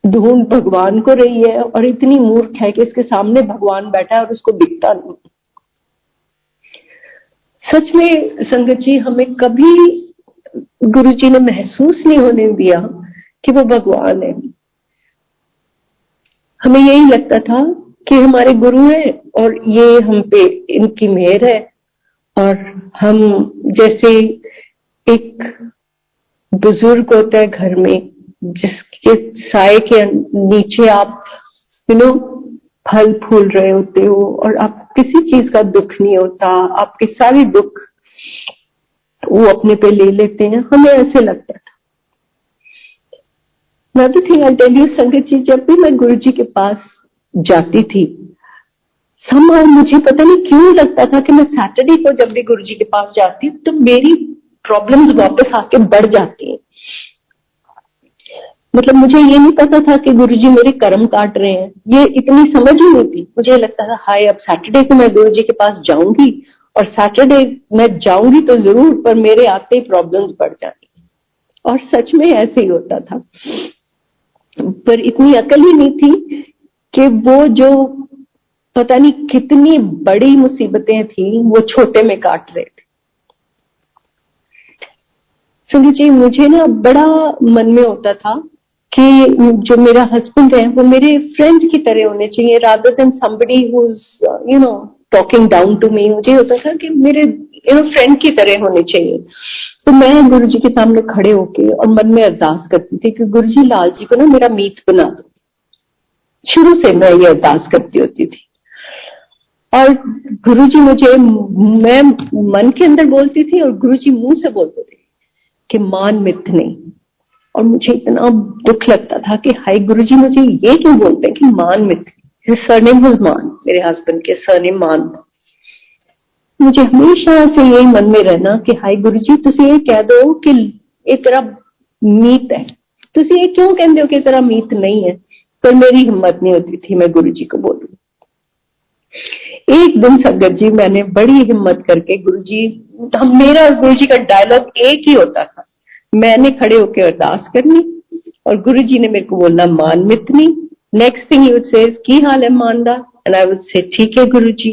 ढूंढ भगवान को रही है, और इतनी मूर्ख है कि इसके सामने भगवान बैठा है और उसको दिखता नहीं। सच में संगत जी हमें कभी गुरु जी ने महसूस नहीं होने दिया कि वो भगवान है। हमें यही लगता था कि हमारे गुरु हैं और ये हम पे इनकी मेहर है, और हम जैसे एक बुजुर्ग होता है घर में, जिसके साए के नीचे आप फल फूल रहे होते हो, और आपको किसी चीज का दुख नहीं होता, आपके सारे दुख वो अपने पे ले लेते हैं, हमें ऐसे लगता था। Another thing I'll tell you संगत जी, जब भी मैं गुरु जी के पास जाती थी, somehow मुझे पता नहीं क्यों लगता था कि मैं सैटरडे को जब भी गुरु जी के पास जाती तो मेरी प्रॉब्लम्स वापस आके बढ़ जाती हैं। मतलब मुझे ये नहीं पता था कि गुरुजी मेरे कर्म काट रहे हैं, ये इतनी समझ ही नहीं थी। मुझे लगता था हाय अब सैटरडे को मैं गुरुजी के पास जाऊंगी, और सैटरडे मैं जाऊंगी तो जरूर, पर मेरे आते ही प्रॉब्लम्स बढ़ जाती। और सच में ऐसे ही होता था, पर इतनी अकल ही नहीं थी कि वो जो पता नहीं कितनी बड़ी मुसीबतें थी वो छोटे में काट रहे थे। सुनिए जी, मुझे ना बड़ा मन में होता था कि जो मेरा हस्बैंड है वो मेरे फ्रेंड की तरह होने चाहिए, rather than somebody who is talking down to me. मुझे होता था कि मेरे फ्रेंड की तरह होने चाहिए। तो मैं गुरु जी के सामने खड़े होके और मन में अरदास करती थी कि गुरु जी लाल जी को ना मेरा मीत बना दो। शुरू से मैं ये अरदास करती होती थी, और गुरु जी मुझे, मैं मन के अंदर बोलती थी और गुरु जी मुंह से बोलते थे कि मान मित नहीं। और मुझे इतना दुख लगता था कि हाय गुरुजी मुझे ये क्यों बोलते हैं कि मान मित। सरनेम वाज मान, मेरे हस्बैंड के सरनेम मान। मुझे हमेशा से यही मन में रहना कि हाय गुरुजी तुसी ये कह दो कि ये तेरा मीत है, तुसी ये क्यों कहते हो कि तेरा मीत नहीं है। पर मेरी हिम्मत नहीं होती थी मैं गुरुजी को बोलूं। एक दिन संगत जी मैंने बड़ी हिम्मत करके गुरुजी, मेरा और गुरुजी का डायलॉग एक ही होता था, मैंने खड़े होकर अरदास करनी और गुरुजी ने मेरे को बोलना मान मितनी। Next thing he would say की हाल है मान दा, एंड आई वुड से ठीक है गुरुजी।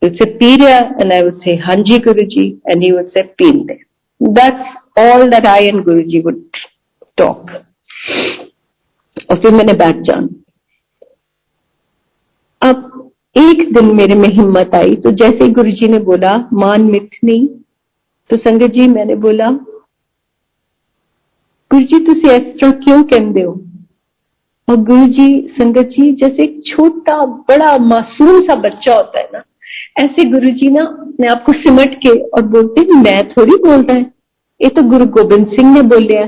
He would say पी रहा, एंड आई वुड से हाँ जी Guruji, and he would say पीन दे। That's all that I and Guruji would talk. और फिर मैंने बैठ जाना। अब एक दिन मेरे में हिम्मत आई, तो जैसे ही गुरुजी ने बोला मान मिथनी, तो संगत जी मैंने बोला गुरुजी तुसी इस तरह क्यों कहते हो? और गुरुजी संगत जी जैसे एक छोटा बड़ा मासूम सा बच्चा होता है ना, ऐसे गुरुजी ना अपने आप को सिमट के और बोलते मैं थोड़ी बोल रहा है, ये तो गुरु गोबिंद सिंह ने बोलिया।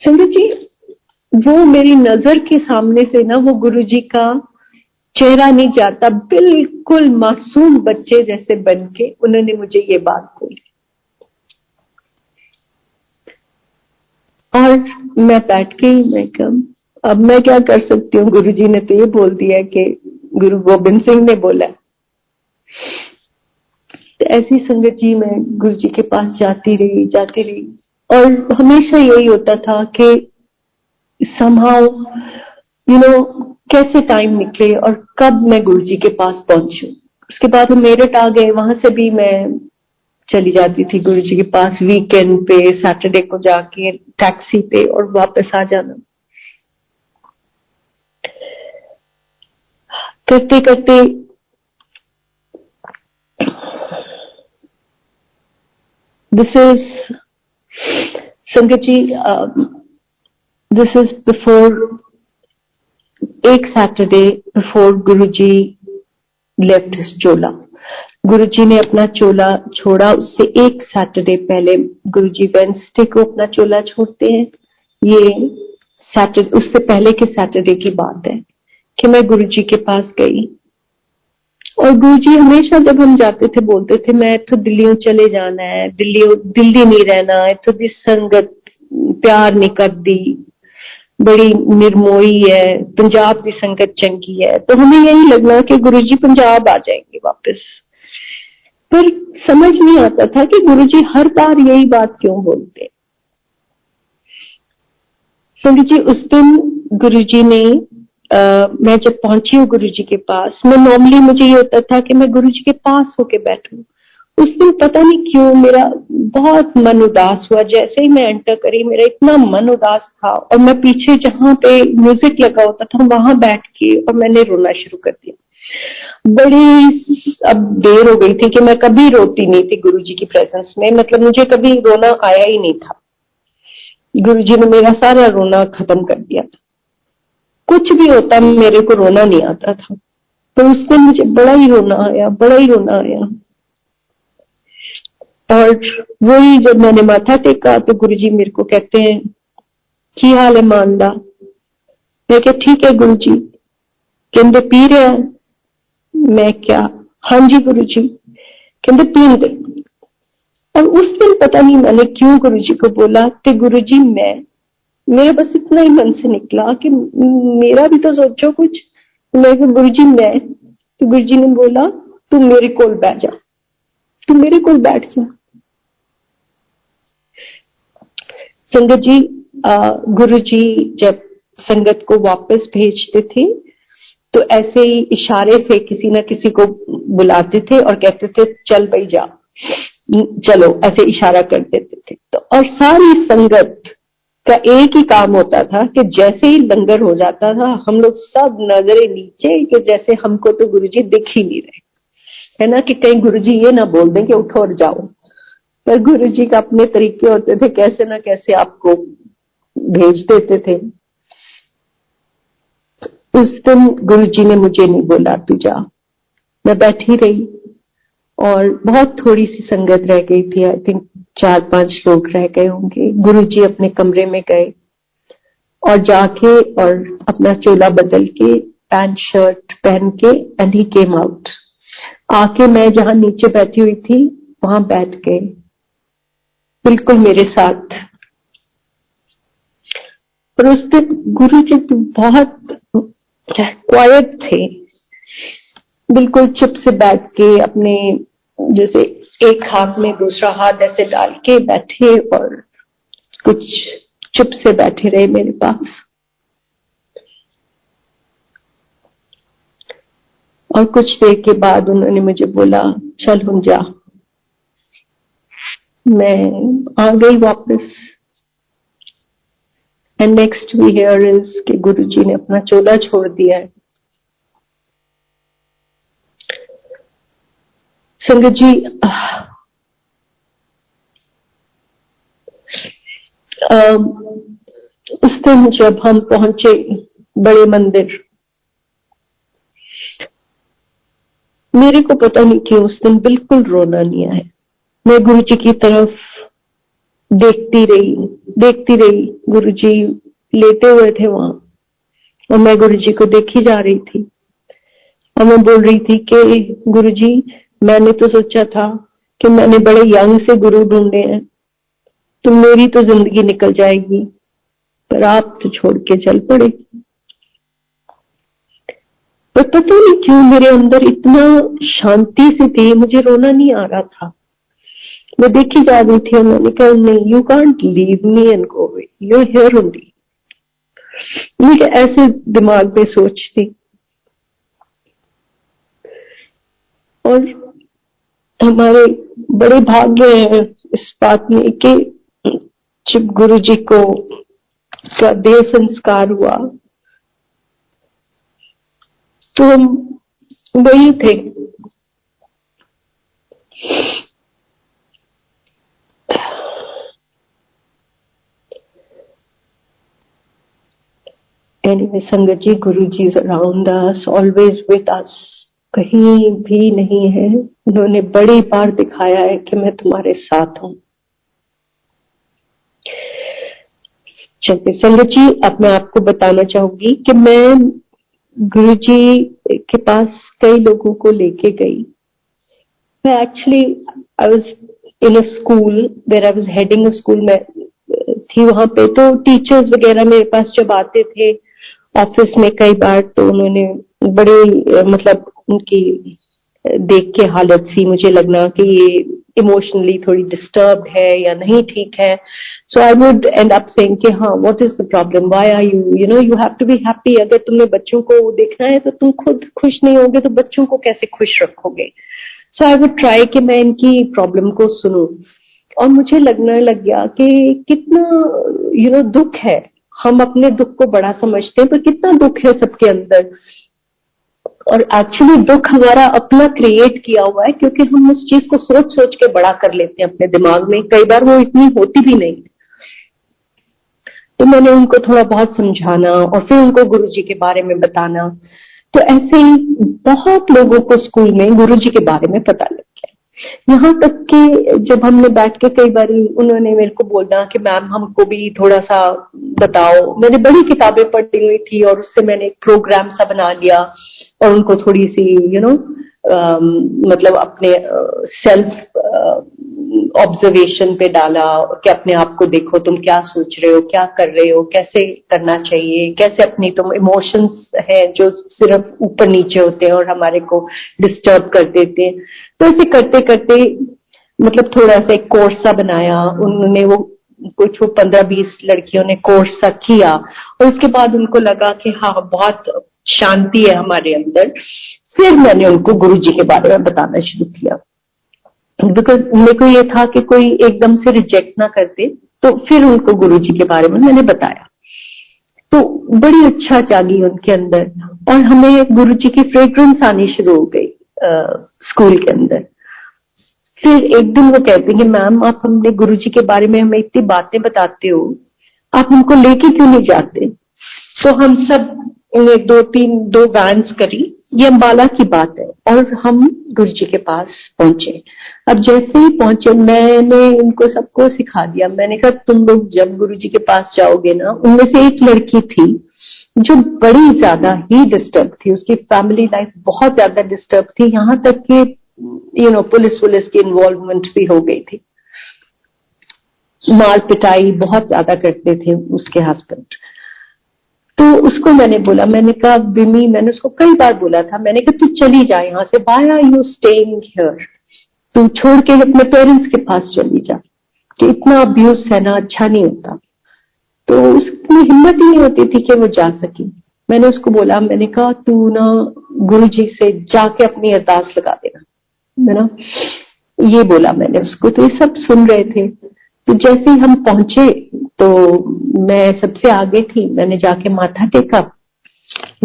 संगत जी वो मेरी नजर के सामने से ना वो गुरुजी का चेहरा नहीं जाता, बिल्कुल मासूम बच्चे जैसे बन के उन्होंने मुझे ये बात बोली। और मैं बैठ गई, मैं कहा अब मैं क्या कर सकती हूँ, गुरुजी ने तो ये बोल दिया कि गुरु गोबिंद सिंह ने बोला। तो ऐसी संगत जी मैं गुरुजी के पास जाती रही और हमेशा यही होता था कि somehow कैसे टाइम निकले और कब मैं गुरुजी के पास पहुंचूं। उसके बाद हम मेरठ आ गए, वहां से भी मैं चली जाती थी गुरुजी के पास वीकेंड पे, सैटरडे को जाके टैक्सी पे और वापस आ जाना। करते करते दिस इज संगत जी, दिस इज बिफोर, एक सैटरडे बिफोर गुरुजी लेफ्ट हिज चोला। गुरुजी ने अपना चोला छोड़ा, उससे एक सैटरडे पहले गुरुजी वेडनेसडे को अपना चोला छोड़ते हैं। ये सैटरडे, उससे पहले के सैटरडे की बात है कि मैं गुरुजी के पास गई और गुरुजी हमेशा जब हम जाते थे बोलते थे मैं तो दिल्ली चले जाना है, दिल्ली नहीं रहना, इत्थों दी संगत प्यार नहीं करदी, बड़ी निर्मोही है, पंजाब की संगत चंगी है। तो हमें यही लगना कि गुरुजी पंजाब आ जाएंगे वापस। पर समझ नहीं आता था कि गुरुजी हर बार यही बात क्यों बोलते। संगत जी उस दिन गुरुजी ने मैं जब पहुंची हूँ गुरुजी के पास, मैं नॉर्मली मुझे ये होता था कि मैं गुरुजी के पास होके बैठूं। उस दिन पता नहीं क्यों मेरा बहुत मन उदास हुआ। जैसे ही मैं एंटर करी मेरा इतना मन उदास था और मैं पीछे जहां पे म्यूजिक लगा होता था वहां बैठ के और मैंने रोना शुरू कर दिया। बड़ी अब देर हो गई थी कि मैं कभी रोती नहीं थी गुरुजी की प्रेजेंस में, मतलब मुझे कभी रोना आया ही नहीं था। गुरुजी ने मेरा सारा रोना खत्म कर दिया था। कुछ भी होता मेरे को रोना नहीं आता था, तो उस दिन मुझे बड़ा ही रोना आया। और वही जब मैंने माथा टेका तो गुरुजी मेरे को कहते हैं की हाल है मानदा। मैं क्या ठीक है गुरुजी। कहते पी रहा है? मैं क्या हाँ जी गुरुजी। कहते पीन दे। और उस दिन पता नहीं मैंने क्यों गुरुजी को बोला कि गुरुजी मेरा बस इतना ही मन से निकला कि मेरा भी तो सोचो कुछ। मैं गुरुजी मैं, तो गुरुजी ने बोला तू मेरे कोल बैठ जा, तू मेरे कोल बैठ जा। संगत जी गुरुजी जब संगत को वापस भेजते थे तो ऐसे ही इशारे से किसी न किसी को बुलाते थे और कहते थे चल भाई जा, चलो, ऐसे इशारा कर देते थे। तो और सारी संगत का एक ही काम होता था कि जैसे ही लंगर हो जाता था हम लोग सब नजरे नीचे कि जैसे हमको तो गुरुजी दिख ही नहीं रहे, है ना, कि कहीं गुरुजी ये ना बोल दें कि उठो और जाओ। पर गुरुजी का अपने तरीके होते थे, कैसे ना कैसे आपको भेज देते थे। उस दिन गुरुजी ने मुझे नहीं बोला तू जा। मैं बैठी रही और बहुत थोड़ी सी संगत रह गई थी, आई थिंक 4-5 लोग रह गए होंगे। गुरुजी अपने कमरे में गए और जाके और अपना चोला बदल के पैंट शर्ट पहन के एंड ही केम आउट। आके मैं जहां नीचे बैठी हुई थी वहां बैठ गए बिल्कुल मेरे साथ। पर उस दिन गुरुजी बहुत क्वाइट थे, बिल्कुल चुप से बैठ के अपने जैसे एक हाथ में दूसरा हाथ ऐसे डाल के बैठे और कुछ चुप से बैठे रहे मेरे पास। और कुछ देर के बाद उन्होंने मुझे बोला, चल हम जा। मैं आ गई वापस। And next we hear is कि गुरुजी ने अपना चोला छोड़ दिया है। संगत जी, उस दिन जब हम पहुंचे बड़े मंदिर, मेरे को पता नहीं क्यों उस दिन बिल्कुल रोना नहीं आया। मैं गुरुजी की तरफ देखती रही। गुरुजी लेटे हुए थे वहां और मैं गुरुजी को देखी जा रही थी और मैं बोल रही थी कि गुरुजी, मैंने तो सोचा था कि मैंने बड़े यंग से गुरु ढूंढे हैं, तो मेरी तो जिंदगी निकल जाएगी, पर आप तो छोड़ के चल पड़े। पर पता नहीं क्यों मेरे अंदर इतना शांति सी थी, मुझे रोना नहीं आ रहा था। मैं देखी जा रही थी और मैंने कहा, नहीं, you can't leave me and go away, you are here only. मुझे ऐसे दिमाग में सोचती। और हमारे बड़े भाग्य है इस बात में कि जब गुरुजी को का देह संस्कार हुआ तो हम वही थे। एनीवे संगत जी, Guruji is around us, always with us, कहीं भी नहीं है। उन्होंने बड़ी बार दिखाया है कि मैं तुम्हारे साथ हूं। चलिए संगत जी, अब मैं आपको बताना चाहूंगी कि मैं गुरुजी के पास कई लोगों को लेके गई। मैं actually I was in a school where I was heading a school में थी। वहां पे तो टीचर्स वगैरह मेरे पास जब आते थे ऑफिस में कई बार, तो उन्होंने बड़े मतलब उनकी देख के हालत सी मुझे लगना कि ये इमोशनली थोड़ी डिस्टर्ब है या नहीं ठीक है। So I would end up saying कि हाँ, what is the problem, why are you, you know, you have to be happy. अगर तुमने बच्चों को देखना है तो तुम खुद खुश नहीं होगे तो बच्चों को कैसे खुश रखोगे। सो आई वुड ट्राई कि मैं इनकी प्रॉब्लम को सुनूं। और मुझे लगने लग गया कि कितना दुख है। हम अपने दुख को बड़ा समझते हैं, पर कितना दुख है सबके अंदर। और एक्चुअली दुख हमारा अपना क्रिएट किया हुआ है, क्योंकि हम उस चीज को सोच सोच के बड़ा कर लेते हैं अपने दिमाग में। कई बार वो इतनी होती भी नहीं। तो मैंने उनको थोड़ा बहुत समझाना और फिर उनको गुरुजी के बारे में बताना। तो ऐसे ही बहुत लोगों को स्कूल में गुरुजी के बारे में पता लग गया। यहाँ तक कि जब हमने बैठ के कई बार उन्होंने मेरे को बोला कि मैम हमको भी थोड़ा सा बताओ। मैंने बड़ी किताबें पढ़ी हुई थी और उससे मैंने एक प्रोग्राम सा बना लिया और उनको थोड़ी सी मतलब अपने सेल्फ ऑब्जर्वेशन पे डाला कि अपने आप को देखो, तुम क्या सोच रहे हो, क्या कर रहे हो, कैसे करना चाहिए, कैसे अपनी तुम इमोशंस है जो सिर्फ ऊपर नीचे होते हैं और हमारे को डिस्टर्ब कर देते हैं। तो ऐसे करते करते मतलब थोड़ा सा एक कोर्स सा बनाया उन्होंने। वो कुछ 15-20 लड़कियों ने कोर्स सा किया और उसके बाद उनको लगा कि हाँ, बहुत शांति है हमारे अंदर। फिर मैंने उनको गुरुजी के बारे में बताना शुरू किया, बिकॉज मेरे को ये था कि कोई एकदम से रिजेक्ट ना कर दे। तो फिर उनको गुरुजी के बारे में मैंने बताया, तो बड़ी अच्छा जागी उनके अंदर। और हमें गुरुजी की फ्रेग्रेंस आनी शुरू हो गई स्कूल के अंदर। फिर एक दिन वो कहते हैं कि मैम, आप हमने गुरुजी के बारे में हमें इतनी बातें बताते हो, आप हमको लेके क्यों नहीं जाते। तो हम सब ने 2 वैन्स करी, ये अम्बाला की बात है, और हम गुरुजी के पास पहुंचे। अब जैसे ही पहुंचे मैंने इनको सबको सिखा दिया। मैंने कहा तुम लोग जब गुरुजी के पास जाओगे ना, उनमें से एक लड़की थी जो बड़ी ज्यादा ही डिस्टर्ब थी, उसकी फैमिली लाइफ बहुत ज्यादा डिस्टर्ब थी, यहाँ तक कि पुलिस की इन्वॉल्वमेंट भी हो गई थी। मार पिटाई बहुत ज्यादा करते थे उसके हस्बैंड। तो उसको मैंने बोला, मैंने कहा बिमी, मैंने उसको कई बार बोला था, मैंने कहा तू चली जा यहाँ से, why are you staying here, तू छोड़ के अपने पेरेंट्स के पास चली जा, कि इतना अब्यूज है ना, अच्छा नहीं होता। तो उसमें हिम्मत ही नहीं होती थी कि वो जा सकी। मैंने उसको बोला, मैंने कहा तू ना गुरुजी से जाके अपनी अरदास लगा देना, है ना, ये बोला मैंने उसको। तो ये सब सुन रहे थे। तो जैसे ही हम पहुंचे तो मैं सबसे आगे थी, मैंने जाके माथा टेका।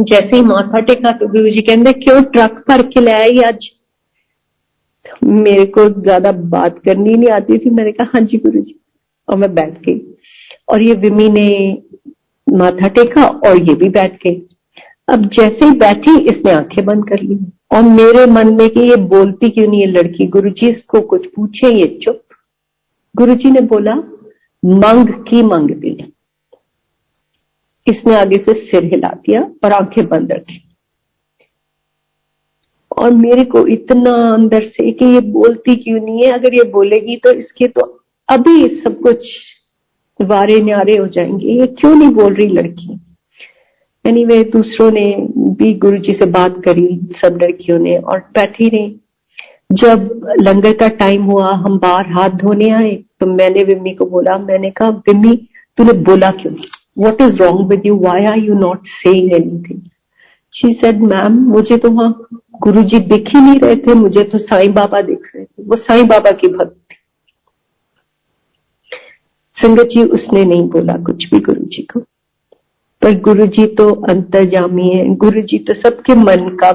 जैसे ही माथा टेका तो गुरुजी कहते क्यों ट्रक भर के ले आई आज। मेरे को ज्यादा बात करनी नहीं आती थी, मैंने कहा हाँ जी गुरुजी, और मैं बैठ गई। और ये विमी ने माथा टेका और ये भी बैठ गई। अब जैसे ही बैठी इसने आंखें बंद कर ली, और मेरे मन में कि ये बोलती क्यों नहीं है लड़की, गुरुजी इसको कुछ पूछे, ये चुप। गुरुजी ने बोला मांग की मांगती। इसने आगे से सिर हिला दिया और आंखें बंद रखी। और मेरे को इतना अंदर से कि ये बोलती क्यों नहीं है, अगर ये बोलेगी तो इसके तो अभी सब कुछ वारे न्यारे हो जाएंगे, ये क्यों नहीं बोल रही लड़की। एनीवे दूसरों ने भी गुरुजी से बात करी, सब लड़कियों ने, और बैठी रही। जब लंगर का टाइम हुआ, हम बाहर हाथ धोने आए, तो मैंने विम्मी को बोला, मैंने कहा विम्मी तूने बोला क्यों, what is wrong with you, why are you not saying anything. She said ma'am मुझे तो वहां गुरुजी दिख ही नहीं रहे थे, मुझे तो साईं बाबा दिख रहे थे। वो साईं बाबा की भक्त थी। संगत जी उसने नहीं बोला कुछ भी गुरुजी को, पर गुरुजी तो अंतर्यामी है, गुरुजी तो सबके मन का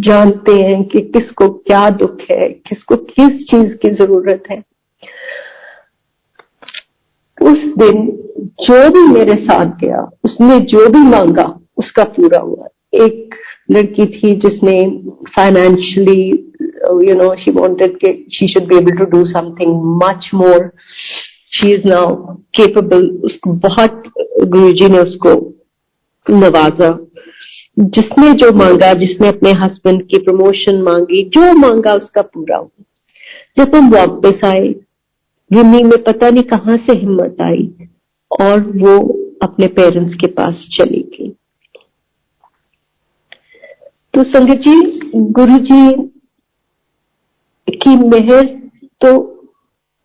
जानते हैं कि किसको क्या दुख है, किसको किस चीज की जरूरत है। उस दिन जो भी मेरे साथ गया, उसने जो भी मांगा उसका पूरा हुआ। एक लड़की थी जिसने फाइनेंशियली शी वांटेड कि she should be able to do something much more, she is now capable. उसको बहुत गुरुजी ने उसको नवाजा। जिसने जो मांगा, जिसने अपने हस्बैंड की प्रमोशन मांगी, जो मांगा उसका पूरा हुआ। जब हम वापस आए, विमी में पता नहीं कहां से हिम्मत आई और वो अपने पेरेंट्स के पास चली गई। तो संगत जी गुरुजी की मेहर तो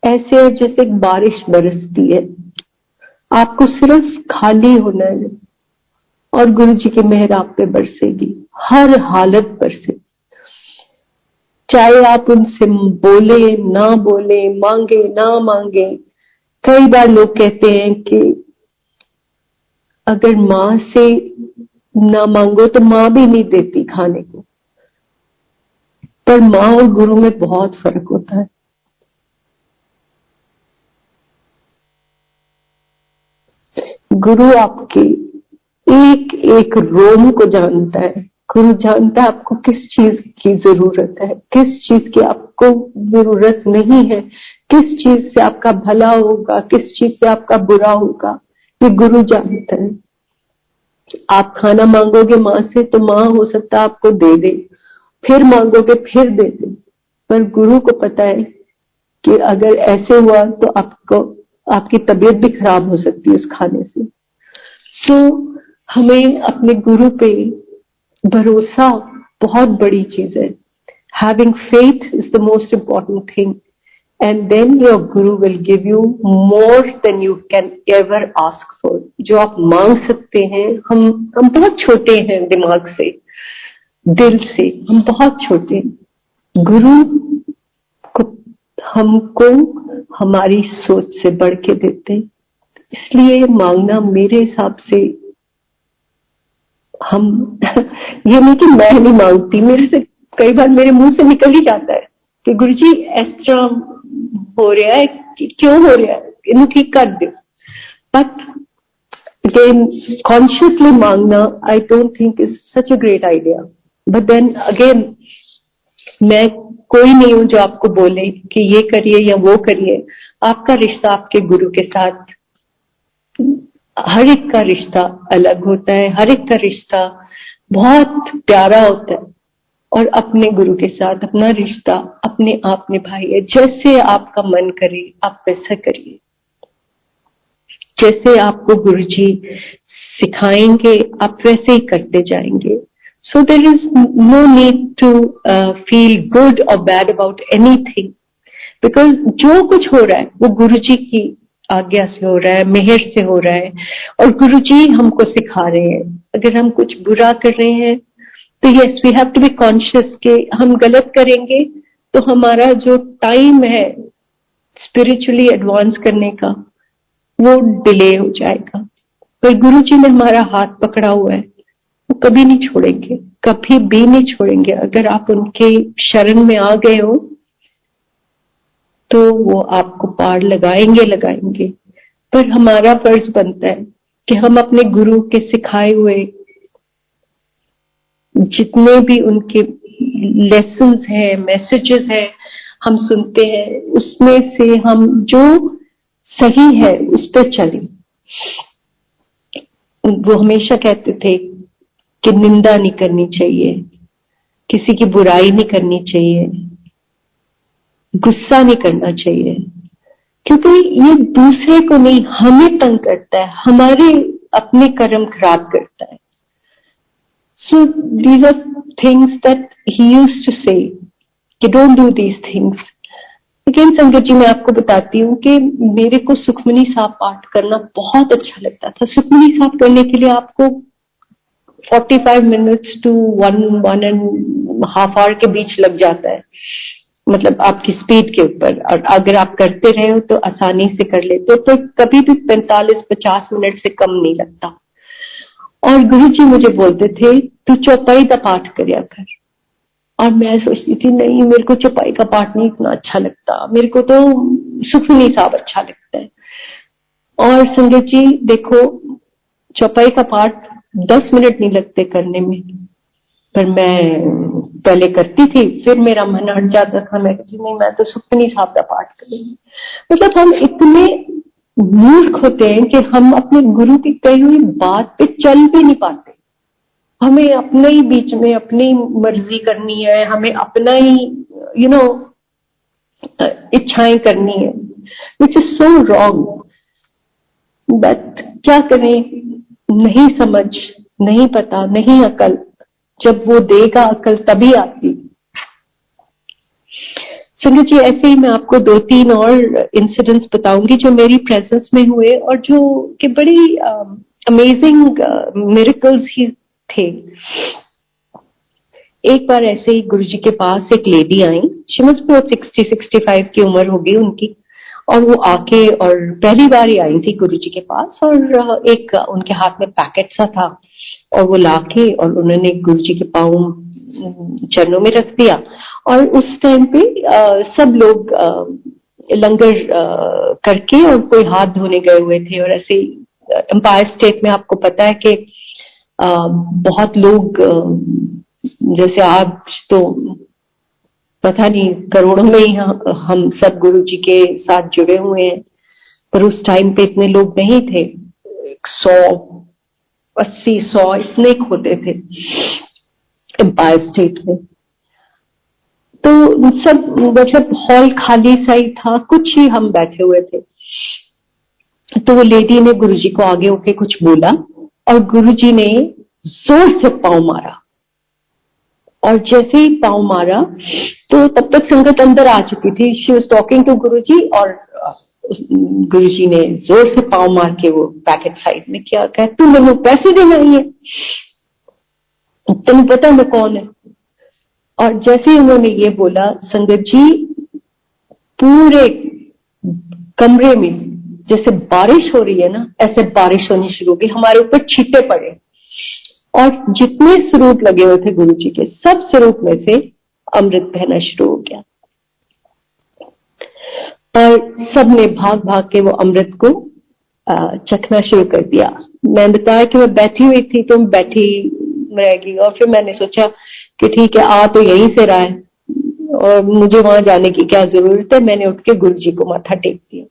ऐसे है जैसे बारिश बरसती है, आपको सिर्फ खाली होना है और गुरुजी की मेहर आप पे बरसेगी, हर हालत पर से। चाहे आप उनसे बोले ना बोले, मांगे ना मांगे। कई बार लोग कहते हैं कि अगर मां से ना मांगो तो मां भी नहीं देती खाने को, पर मां और गुरु में बहुत फर्क होता है। गुरु आपके एक एक रोम को जानता है। गुरु जानता है आपको किस चीज की जरूरत है, किस चीज की आपको जरूरत नहीं है, किस चीज से आपका भला होगा, किस चीज से आपका बुरा होगा, ये गुरु जानता है। आप खाना मांगोगे मां से तो मां हो सकता है आपको दे दे, फिर मांगोगे फिर दे दे, पर गुरु को पता है कि अगर ऐसे हुआ तो आपको आपकी तबीयत भी खराब हो सकती है उस खाने से। सो हमें अपने गुरु पे भरोसा बहुत बड़ी चीज है। Having faith is the most important thing, and then your guru will give you more than you can ever ask for. जो आप मांग सकते हैं, हम बहुत छोटे हैं दिमाग से, दिल से हम बहुत छोटे हैं। गुरु को हमको हमारी सोच से बढ़ के देते हैं। इसलिए मांगना मेरे हिसाब से हम ये नहीं कि मैं नहीं मांगती, मेरे से कई बार मेरे मुंह से निकल ही जाता है कि गुरुजी इस तरह हो रहा है, क्यों हो रहा है, इन्हें ठीक कर दो। बट अगेन कॉन्शियसली मांगना I don't think is such a great idea. But then again मैं कोई नहीं हूं जो आपको बोले कि ये करिए या वो करिए। आपका रिश्ता आपके गुरु के साथ, हर एक का रिश्ता अलग होता है, हर एक का रिश्ता बहुत प्यारा होता है, और अपने गुरु के साथ अपना रिश्ता अपने आप निभाइए। जैसे आपका मन करे आप वैसा करिए, जैसे आपको गुरुजी सिखाएंगे आप वैसे ही करते जाएंगे। So there is no need to feel good और बैड अबाउट एनीथिंग, बिकॉज जो कुछ हो रहा है वो गुरुजी की आज्ञा से हो रहा है, मेहर से हो रहा है। और गुरुजी हमको सिखा रहे हैं, अगर हम कुछ बुरा कर रहे हैं तो yes we have to be conscious कि हम गलत करेंगे तो हमारा जो टाइम है स्पिरिचुअली एडवांस करने का वो डिले हो जाएगा। पर गुरुजी ने हमारा हाथ पकड़ा हुआ है, वो कभी नहीं छोड़ेंगे, कभी भी नहीं छोड़ेंगे। अगर आप उनके शरण में आ गए हो तो वो आपको पार लगाएंगे लगाएंगे। पर हमारा फर्ज बनता है कि हम अपने गुरु के सिखाए हुए जितने भी उनके लेसन्स हैं, मैसेजेस हैं, हम सुनते हैं, उसमें से हम जो सही है उस पर चलें। वो हमेशा कहते थे कि निंदा नहीं करनी चाहिए, किसी की बुराई नहीं करनी चाहिए, गुस्सा नहीं करना चाहिए, क्योंकि ये दूसरे को नहीं हमें तंग करता है, हमारे अपने कर्म खराब करता है। So these are things that he used to say कि डोंट डू दीज थिंग्स। लेकिन संगत जी मैं आपको बताती हूँ कि मेरे को सुखमनी साहब पाठ करना बहुत अच्छा लगता था। सुखमनी साहब करने के लिए आपको 45 मिनट्स टू 1.5 आवर के बीच लग जाता है, मतलब आपकी स्पीड के ऊपर। और अगर आप करते रहे हो तो आसानी से कर लेते हो, तो कभी भी 45-50 मिनट से कम नहीं लगता। और गुरुजी मुझे बोलते थे तू चौपाई का पाठ करया कर, और मैं सोचती थी नहीं मेरे को चौपाई का पाठ नहीं इतना अच्छा लगता, मेरे को तो सुखमनी साहब अच्छा लगता है। और संगत जी देखो चौपाई का पाठ 10 मिनट नहीं लगते करने में, पर मैं पहले करती थी, फिर मेरा मन हट जाता था, मैं कहती नहीं मैं तो सुखमनी साहब का पाठ करूंगी। मतलब हम इतने मूर्ख होते हैं कि हम अपने गुरु की कही हुई बात पे चल भी नहीं पाते। हमें अपने ही बीच में अपनी मर्जी करनी है, हमें अपना ही इच्छाएं करनी है, which is so wrong. But क्या करें, नहीं समझ, नहीं पता, नहीं अकल। जब वो देगा अकल तभी आती। संगत जी ऐसे ही मैं आपको 2-3 और इंसिडेंट्स बताऊंगी जो मेरी प्रेजेंस में हुए और जो कि बड़ी अमेजिंग मिरेकल्स ही थे। एक बार ऐसे ही गुरुजी के पास एक lady I, she must be 60-65 की उम्र होगी उनकी, और वो आके और पहली बार ही आई थी गुरुजी के पास, और एक उनके हाथ में पैकेट सा था और वो लाके और उन्होंने गुरुजी के पाँव चरणों में रख दिया। और उस टाइम पे सब लोग लंगर करके और कोई हाथ धोने गए हुए थे। और ऐसे एम्पायर स्टेट में आपको पता है कि बहुत लोग जैसे आज तो पता नहीं करोड़ों में ही हम सब गुरुजी के साथ जुड़े हुए हैं, पर उस टाइम पे इतने लोग नहीं थे, 100-80-100 इतने होते थे एम्पायर स्टेट में। तो सब मतलब हॉल खाली सा ही था, कुछ ही हम बैठे हुए थे। तो वो लेडी ने गुरुजी को आगे होके कुछ बोला और गुरुजी ने जोर से पाँव मारा, और जैसे ही पाँव मारा तो तब तक संगत अंदर आ चुकी थी। शी वाज टॉकिंग टू गुरुजी, और गुरुजी ने जोर से पाँव मार के वो पैकेट साइड में किया, कहा तू मेरे पैसे देना ही है, तुम्हें पता मैं कौन है। और जैसे ही उन्होंने ये बोला संगत जी पूरे कमरे में जैसे बारिश हो रही है ना, ऐसे बारिश होनी शुरू हो गई, हमारे ऊपर छींटे पड़े, और जितने स्वरूप लगे हुए थे गुरुजी के सब स्वरूप में से अमृत बहना शुरू हो गया। और सबने भाग भाग के वो अमृत को चखना शुरू कर दिया। मैं बताया कि मैं बैठी हुई थी तो बैठी रहेगी, और फिर मैंने सोचा कि ठीक है आ तो यहीं से रहा है और मुझे वहां जाने की क्या जरूरत है। मैंने उठ के गुरुजी को माथा टेक दिया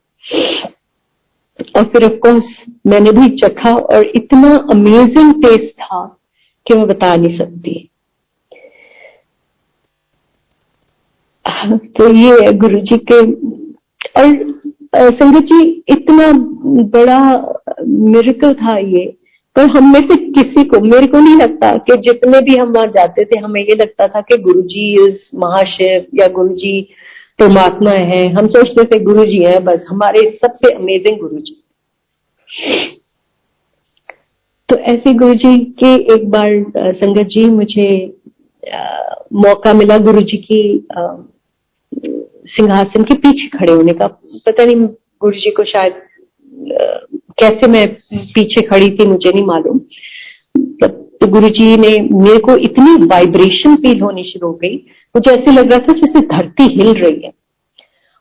और फिर ऑफ कोर्स मैंने भी चखा, और इतना अमेजिंग टेस्ट था कि मैं बता नहीं सकती। तो ये है गुरुजी के। और संगत जी इतना बड़ा मिरेकल था ये, पर हम में से किसी को, मेरे को नहीं लगता कि जितने भी हम वहां जाते थे हमें ये लगता था कि गुरुजी इज महाशिव या गुरुजी परमात्मा है, हम सोचते थे गुरु जी है बस हमारे सबसे अमेजिंग गुरु जी। तो ऐसे गुरु जी के एक बार संगत जी मुझे मौका मिला गुरु जी की सिंहासन के पीछे खड़े होने का। पता नहीं गुरु जी को शायद कैसे मैं पीछे खड़ी थी मुझे नहीं मालूम। तो गुरु जी ने मेरे को इतनी वाइब्रेशन फील होनी शुरू हो गई, मुझे ऐसे लग रहा था जैसे धरती हिल रही है।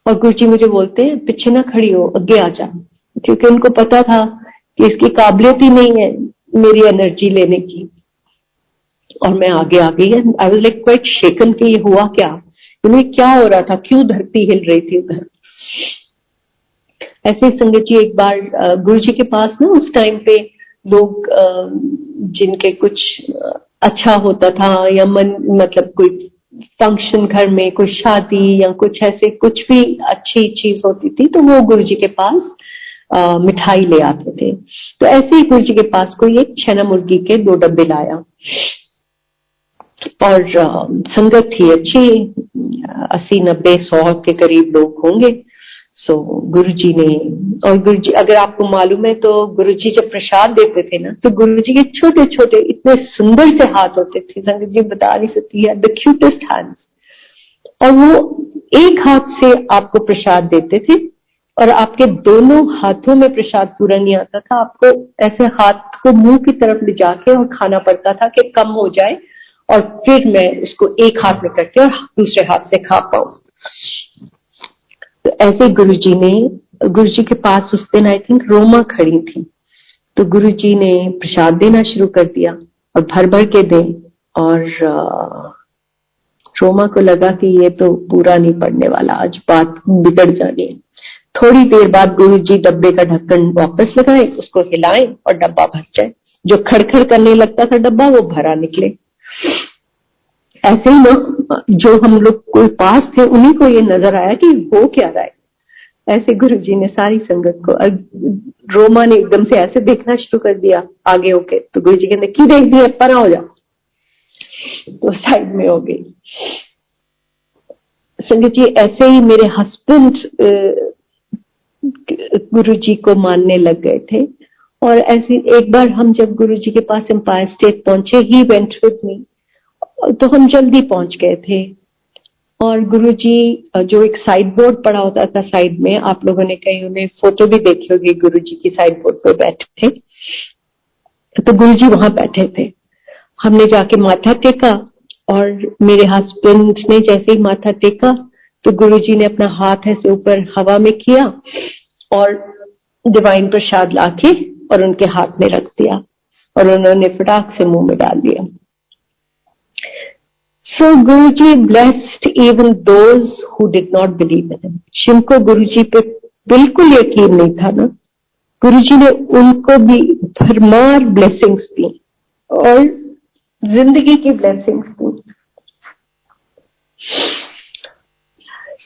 और गुरु जी मुझे बोलते हैं पीछे ना खड़ी हो, आगे आ जा, क्योंकि उनको पता था कि इसकी काबिलियत ही नहीं है मेरी एनर्जी लेने की। और मैं आगे आ गई। आई वाज लाइक क्वाइट शेकन कि ये हुआ क्या, उन्हें क्या हो रहा था, क्यों धरती हिल रही थी उधर। ऐसे ही संगत जी एक बार गुरु जी के पास ना उस टाइम पे लोग जिनके कुछ अच्छा होता था या मतलब कोई फंक्शन घर में कोई शादी या कुछ ऐसे कुछ भी अच्छी चीज होती थी तो वो गुरु जी के पास मिठाई ले आते थे। तो ऐसे ही गुरु जी के पास कोई एक छेना मुर्गी के 2 डब्बे लाया और संगत थी अच्छी 80-90-100 के करीब लोग होंगे। सो गुरुजी ने, और गुरुजी अगर आपको मालूम है तो गुरुजी जब प्रसाद देते थे ना तो गुरुजी के छोटे छोटे इतने सुंदर से हाथ होते थे, संगत जी बता नहीं सकती है, द क्यूटेस्ट हैंड्स। और वो एक हाथ से आपको प्रसाद देते थे और आपके दोनों हाथों में प्रसाद पूरा नहीं आता था, आपको ऐसे हाथ को मुंह की तरफ ले जाके और खाना पड़ता था कि कम हो जाए और फिर मैं उसको एक हाथ में करके और दूसरे हाथ से खा पाऊं। तो ऐसे गुरुजी ने, गुरुजी के पास उस दिन आई थिंक रोमा खड़ी थी, तो गुरुजी ने प्रसाद देना शुरू कर दिया और भर भर के दे। और रोमा को लगा कि ये तो पूरा नहीं पड़ने वाला, आज बात बिगड़ जानी है। थोड़ी देर बाद गुरुजी डब्बे का ढक्कन वापस लगाए, उसको हिलाएं और डब्बा भर जाए। जो खड़खड़ करने लगता था डब्बा वो भरा निकले। ऐसे ही ना जो हम लोग कोई पास थे उन्हीं को ये नजर आया कि हो क्या रहा है। ऐसे गुरुजी ने सारी संगत को, रोमा ने एकदम से ऐसे देखना शुरू कर दिया आगे होके, तो गुरुजी कहते की देख दिया, परा हो जा, तो साइड में हो गई। संगत जी ऐसे ही मेरे हस्बैंड गुरुजी को मानने लग गए थे। और ऐसे एक बार हम जब गुरुजी के पास एम्पायर स्टेट पहुंचे, ही वेंट विद मी, तो हम जल्दी पहुंच गए थे। और गुरुजी जो एक साइड बोर्ड पड़ा होता था साइड में, आप लोगों ने कहीं उन्हें फोटो भी देखी होगी, गुरुजी की साइड बोर्ड पे बैठे थे, तो गुरुजी वहां बैठे थे। हमने जाके माथा टेका और मेरे हस्बैंड ने जैसे ही माथा टेका तो गुरुजी ने अपना हाथ ऐसे ऊपर हवा में किया और डिवाइन प्रसाद लाके और उनके हाथ में रख दिया और उन्होंने फटाक से मुंह में डाल दिया। So Guruji blessed even those who did not believe in him. जिनको गुरुजी पे बिल्कुल यकीन नहीं था ना, गुरुजी ने उनको भी भरमार ब्लेसिंग्स दी और जिंदगी की ब्लेसिंग्स दी।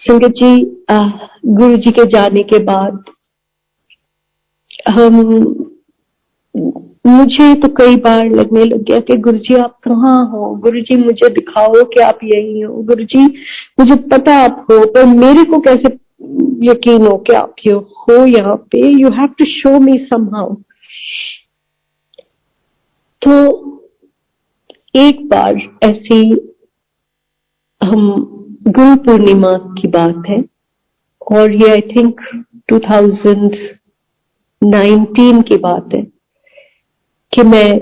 संगत जी गुरुजी के जाने के बाद मुझे तो कई बार लगने लग गया कि गुरुजी आप कहाँ हो, गुरुजी मुझे दिखाओ कि आप यही हो, गुरुजी मुझे पता आप हो पर मेरे को कैसे यकीन हो कि आप हो यहाँ पे, you have to show me somehow. तो एक बार ऐसी हम गुरु पूर्णिमा की बात है और ये आई थिंक 2019 की बात है कि मैं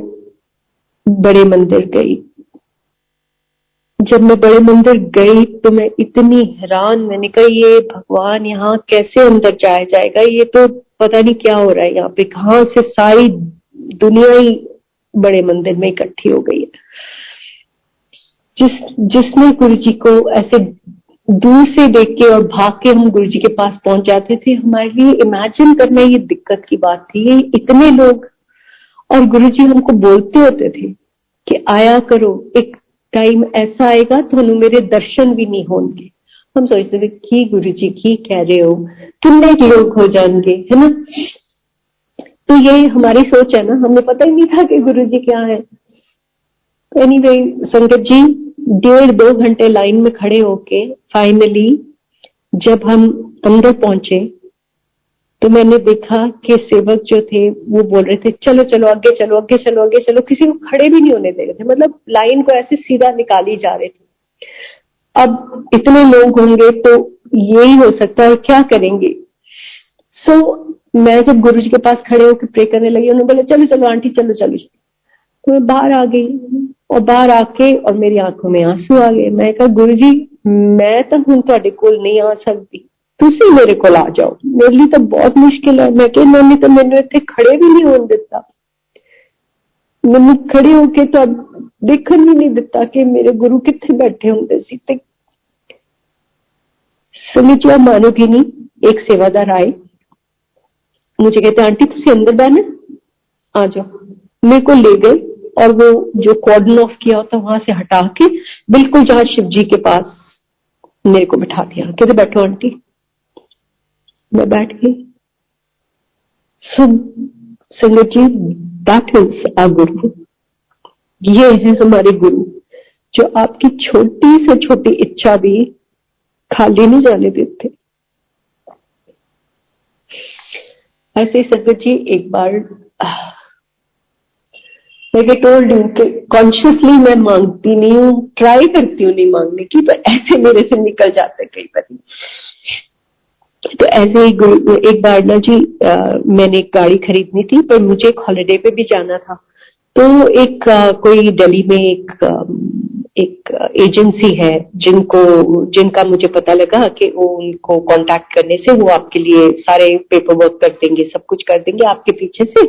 बड़े मंदिर गई। जब मैं बड़े मंदिर गई तो मैं इतनी हैरान, मैंने कहा ये भगवान यहाँ कैसे अंदर जाया जाएगा, ये तो पता नहीं क्या हो रहा है यहाँ पे, कहाँ से सारी दुनिया ही बड़े मंदिर में इकट्ठी हो गई है। जिसने गुरुजी को ऐसे दूर से देख के और भाग के हम गुरुजी के पास पहुंच जाते थे, हमारे लिए इमेजिन करना ये दिक्कत की बात थी, ये इतने लोग। और गुरुजी हमको बोलते होते थे कि आया करो, एक टाइम ऐसा आएगा तो मेरे दर्शन भी नहीं होंगे। हम सोचते थे कि गुरुजी की कह रहे हो, कितने लोग हो जाएंगे, है ना। तो ये हमारी सोच है ना, हमें पता ही नहीं था कि गुरुजी क्या है। एनीवे संगत जी 1.5-2 घंटे लाइन में खड़े होके फाइनली जब हम अंदर पहुंचे तो मैंने देखा कि सेवक जो थे वो बोल रहे थे चलो चलो आगे चलो आगे चलो आगे चलो, किसी को खड़े भी नहीं होने दे रहे थे, मतलब लाइन को ऐसे सीधा निकाली जा रहे थे। अब इतने लोग होंगे तो यही हो सकता है, क्या करेंगे। सो मैं जब गुरु जी के पास खड़े होकर प्रे करने लगी, उन्होंने बोला चलो चलो आंटी चलो चलो, तो मैं बाहर आ गई और बाहर आके और मेरी आंखों में आंसू आ गए। मैं कहा गुरु जी मैं तो हूं तुहाडे कोल नहीं आ सकती, तुसी मेरे कोल आ जाओ, मेरे लिए तो बहुत मुश्किल है। मैं कहा इन्होंने तो मैंने इत्थे खड़े भी नहीं होने दिता, मैंने खड़े होके तो देखन भी नहीं दिता कि मेरे गुरु कित्थे बैठे होंगे सी। ते समझिया मानोगी नहीं, एक सेवादार आए, मुझे कहते आंटी तुसी अंदर बहना, आ जाओ। मेरे को ले गए और वो जो कॉर्डन ऑफ किया होता वहां से हटा के बिल्कुल जहां शिव जी के पास मेरे को बिठा दिया, कहते बैठो आंटी। मैं बैठ गई। संगत जी, दैट इज आवर गुरु, ये है हमारे गुरु जो आपकी छोटी से छोटी इच्छा भी खाली नहीं जाने देते। ऐसे ही संगत जी एक बार मैं टोल्ड हूं कि कॉन्शियसली मैं मांगती नहीं हूं, ट्राई करती हूँ नहीं मांगने की, पर ऐसे मेरे से निकल जाता है कई बार। तो ऐसे ही एक बार ना जी मैंने एक गाड़ी खरीदनी थी, पर मुझे एक हॉलिडे पे भी जाना था। तो एक कोई दिल्ली में एक एजेंसी है जिनका मुझे पता लगा कि वो उनको कांटेक्ट करने से वो आपके लिए सारे पेपर वर्क कर देंगे, सब कुछ कर देंगे आपके पीछे से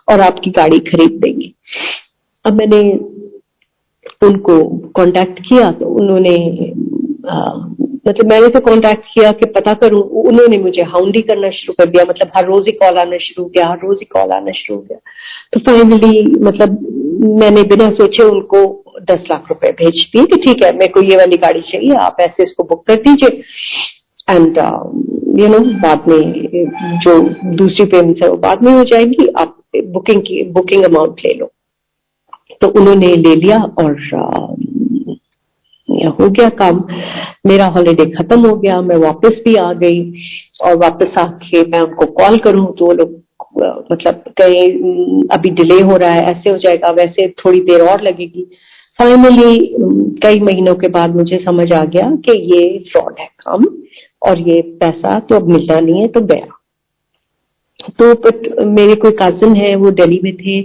और आपकी गाड़ी खरीद देंगे। अब मैंने उनको कांटेक्ट किया तो उन्होंने मतलब मैंने तो कांटेक्ट किया कि पता करूं, उन्होंने मुझे हाउंडी करना शुरू कर दिया, मतलब हर रोज ही कॉल आना शुरू किया, हर रोज ही कॉल आना शुरू किया। तो फाइनली मतलब मैंने बिना सोचे उनको 10 लाख रुपए भेज दिए कि ठीक है मेरे को ये वाली गाड़ी चाहिए, आप ऐसे इसको बुक कर दीजिए एंड बाद में जो दूसरी पेमेंट है वो बाद में हो जाएगी, आप बुकिंग अमाउंट ले लो। तो उन्होंने ले लिया और हो गया काम, मेरा हॉलिडे खत्म हो गया, मैं वापस भी आ गई और वापस आके मैं उनको कॉल करूं तो वो लोग मतलब कहीं अभी डिले हो रहा है, ऐसे हो जाएगा, वैसे थोड़ी देर और लगेगी। फाइनली कई महीनों के बाद मुझे समझ आ गया कि ये फ्रॉड है काम और ये पैसा तो अब मिलना नहीं है, तो गया। तो बट मेरे कोई कजिन है वो दिल्ली में थे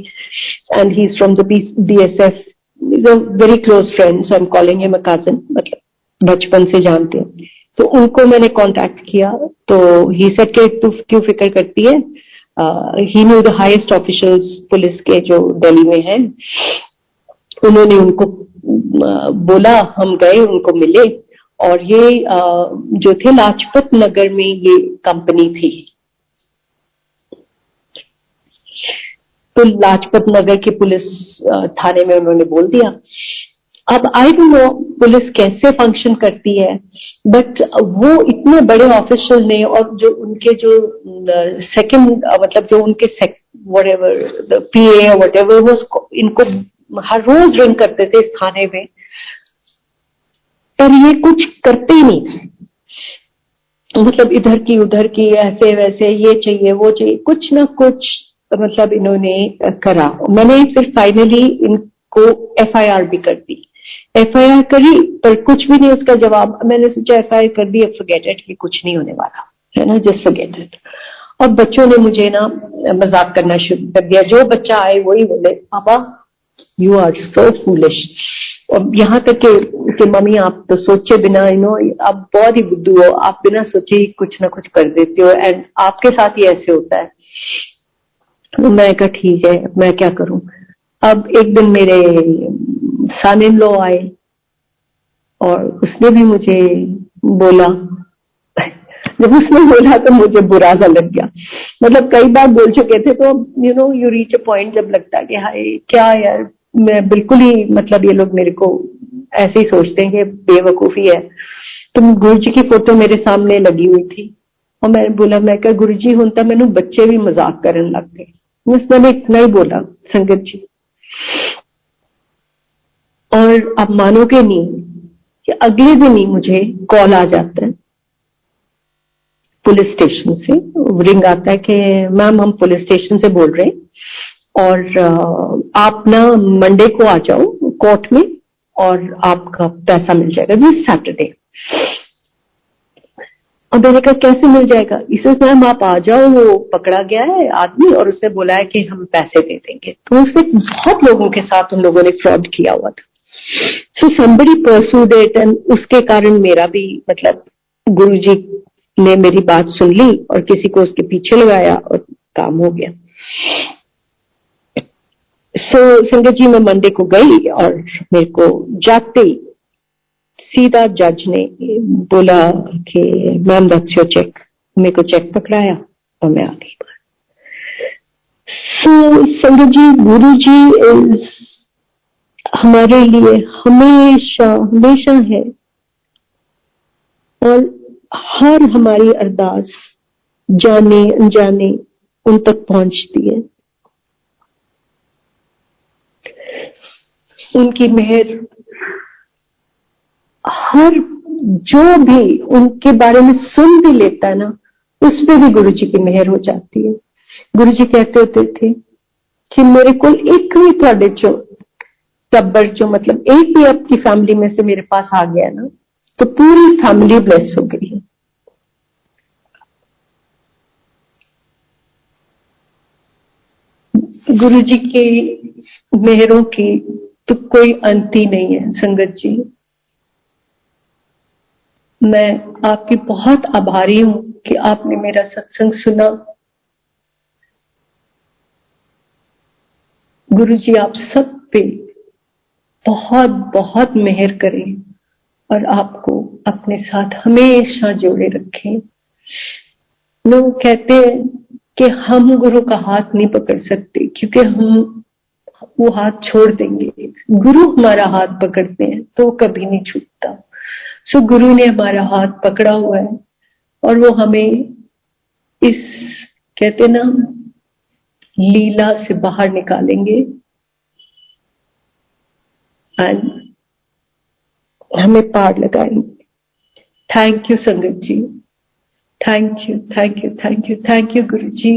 and he is from the BSF, is a very close friend, so I am calling him a cousin, मतलब बचपन से जानते हैं। तो उनको मैंने कांटेक्ट किया तो ही सेड कि तू क्यों फिक्र करती है, he knew the highest officials police के जो दिल्ली में हैं, उन्होंने उनको बोला, हम गए उनको मिले और ये जो थे लाजपत नगर में ये कंपनी थी, तो लाजपत नगर के पुलिस थाने में उन्होंने बोल दिया। अब आई डोंट नो पुलिस कैसे फंक्शन करती है, बट वो इतने बड़े ऑफिसर ने और जो उनके जो सेकंड मतलब जो उनके व्हाटएवर PA और व्हाटएवर वो इनको हर रोज रिंग करते थे इस थाने में, पर ये कुछ करते ही नहीं थे, मतलब इधर की उधर की ऐसे वैसे, ये चाहिए वो चाहिए, कुछ ना कुछ मतलब इन्होंने करा। मैंने फिर फाइनली इनको FIR भी कर दी, FIR करी पर कुछ भी नहीं उसका जवाब। मैंने सोचा FIR कर दी, अब फॉरगेट इट, कि कुछ नहीं होने वाला है ना, जस्ट फॉरगेट इट। और बच्चों ने मुझे ना मजाक करना शुरू कर दिया, जो बच्चा आए वही बोले पापा यू आर सो फूलिश, और यहाँ तक कि मम्मी आप तो सोचे बिना आप बहुत ही बुद्धू हो, आप बिना सोचे ही कुछ ना कुछ कर देते हो एंड आपके साथ ही ऐसे होता है। तो मैं कहा ठीक है मैं क्या करूं। अब एक दिन मेरे सन इन लॉ आए और उसने भी मुझे बोला, जब उसने बोला तो मुझे बुरा सा लग गया, मतलब कई बार बोल चुके थे तो यू रीच अ पॉइंट जब लगता है कि हाय क्या यार, मैं बिल्कुल ही मतलब ये लोग मेरे को ऐसे ही सोचते हैं कि बेवकूफी है। तो गुरु जी की फोटो मेरे सामने लगी हुई थी और मैंने बोला, मैं क्या गुरु जी हूं तो मैंने बच्चे भी मजाक करने लग गए, मैंने इतना ही बोला संगत जी। और आप मानोगे नहीं कि अगले दिन ही मुझे कॉल आ जाता है पुलिस स्टेशन से रिंग आता है कि मैम हम पुलिस स्टेशन से बोल रहे हैं और आप ना मंडे को आ जाओ कोर्ट में और आपका पैसा मिल जाएगा, दिस सैटरडे। अब मैंने कहा कैसे मिल जाएगा? इसे मैम आप आ जाओ, वो पकड़ा गया है आदमी और उसने बोला है कि हम पैसे दे देंगे। तो उसने बहुत लोगों के साथ उन लोगों ने फ्रॉड किया हुआ था। सो somebody pursued it and उसके कारण मेरा भी मतलब गुरुजी ने मेरी बात सुन ली और किसी को उसके पीछे लगाया और काम हो गया। सो संगत जी मैं मंडे को गई और मेरे को जाते ही सीधा जज ने बोला कि मैम दैट्स योर चेक। मेरे को चेक पकड़ाया और मैं आ गई। सो संगत जी गुरु जी इज हमारे लिए हमेशा हमेशा है और हर हमारी अरदास जाने अनजाने उन तक पहुंचती है। उनकी मेहर हर जो भी उनके बारे में सुन भी लेता है ना, उस पर भी गुरु जी की मेहर हो जाती है। गुरु जी कहते होते थे कि मेरे को एक भी थोड़े चो टब्बर जो मतलब एक भी आपकी फैमिली में से मेरे पास आ गया ना तो पूरी फैमिली ब्लेस हो गई है। गुरु जी की मेहरों की तो कोई अंत ही नहीं है। संगत जी मैं आपकी बहुत आभारी हूं कि आपने मेरा सत्संग सुना। गुरु जी आप सब पे बहुत बहुत मेहर करें और आपको अपने साथ हमेशा जोड़े रखें। लोग कहते हैं कि हम गुरु का हाथ नहीं पकड़ सकते क्योंकि हम वो हाथ छोड़ देंगे। गुरु हमारा हाथ पकड़ते हैं तो वो कभी नहीं छूटता। सो गुरु ने हमारा हाथ पकड़ा हुआ है और वो हमें इस कहते ना लीला से बाहर निकालेंगे एंड हमें पार लगाएंगे। थैंक यू संगत जी, thank you thank you thank you thank you Guru ji.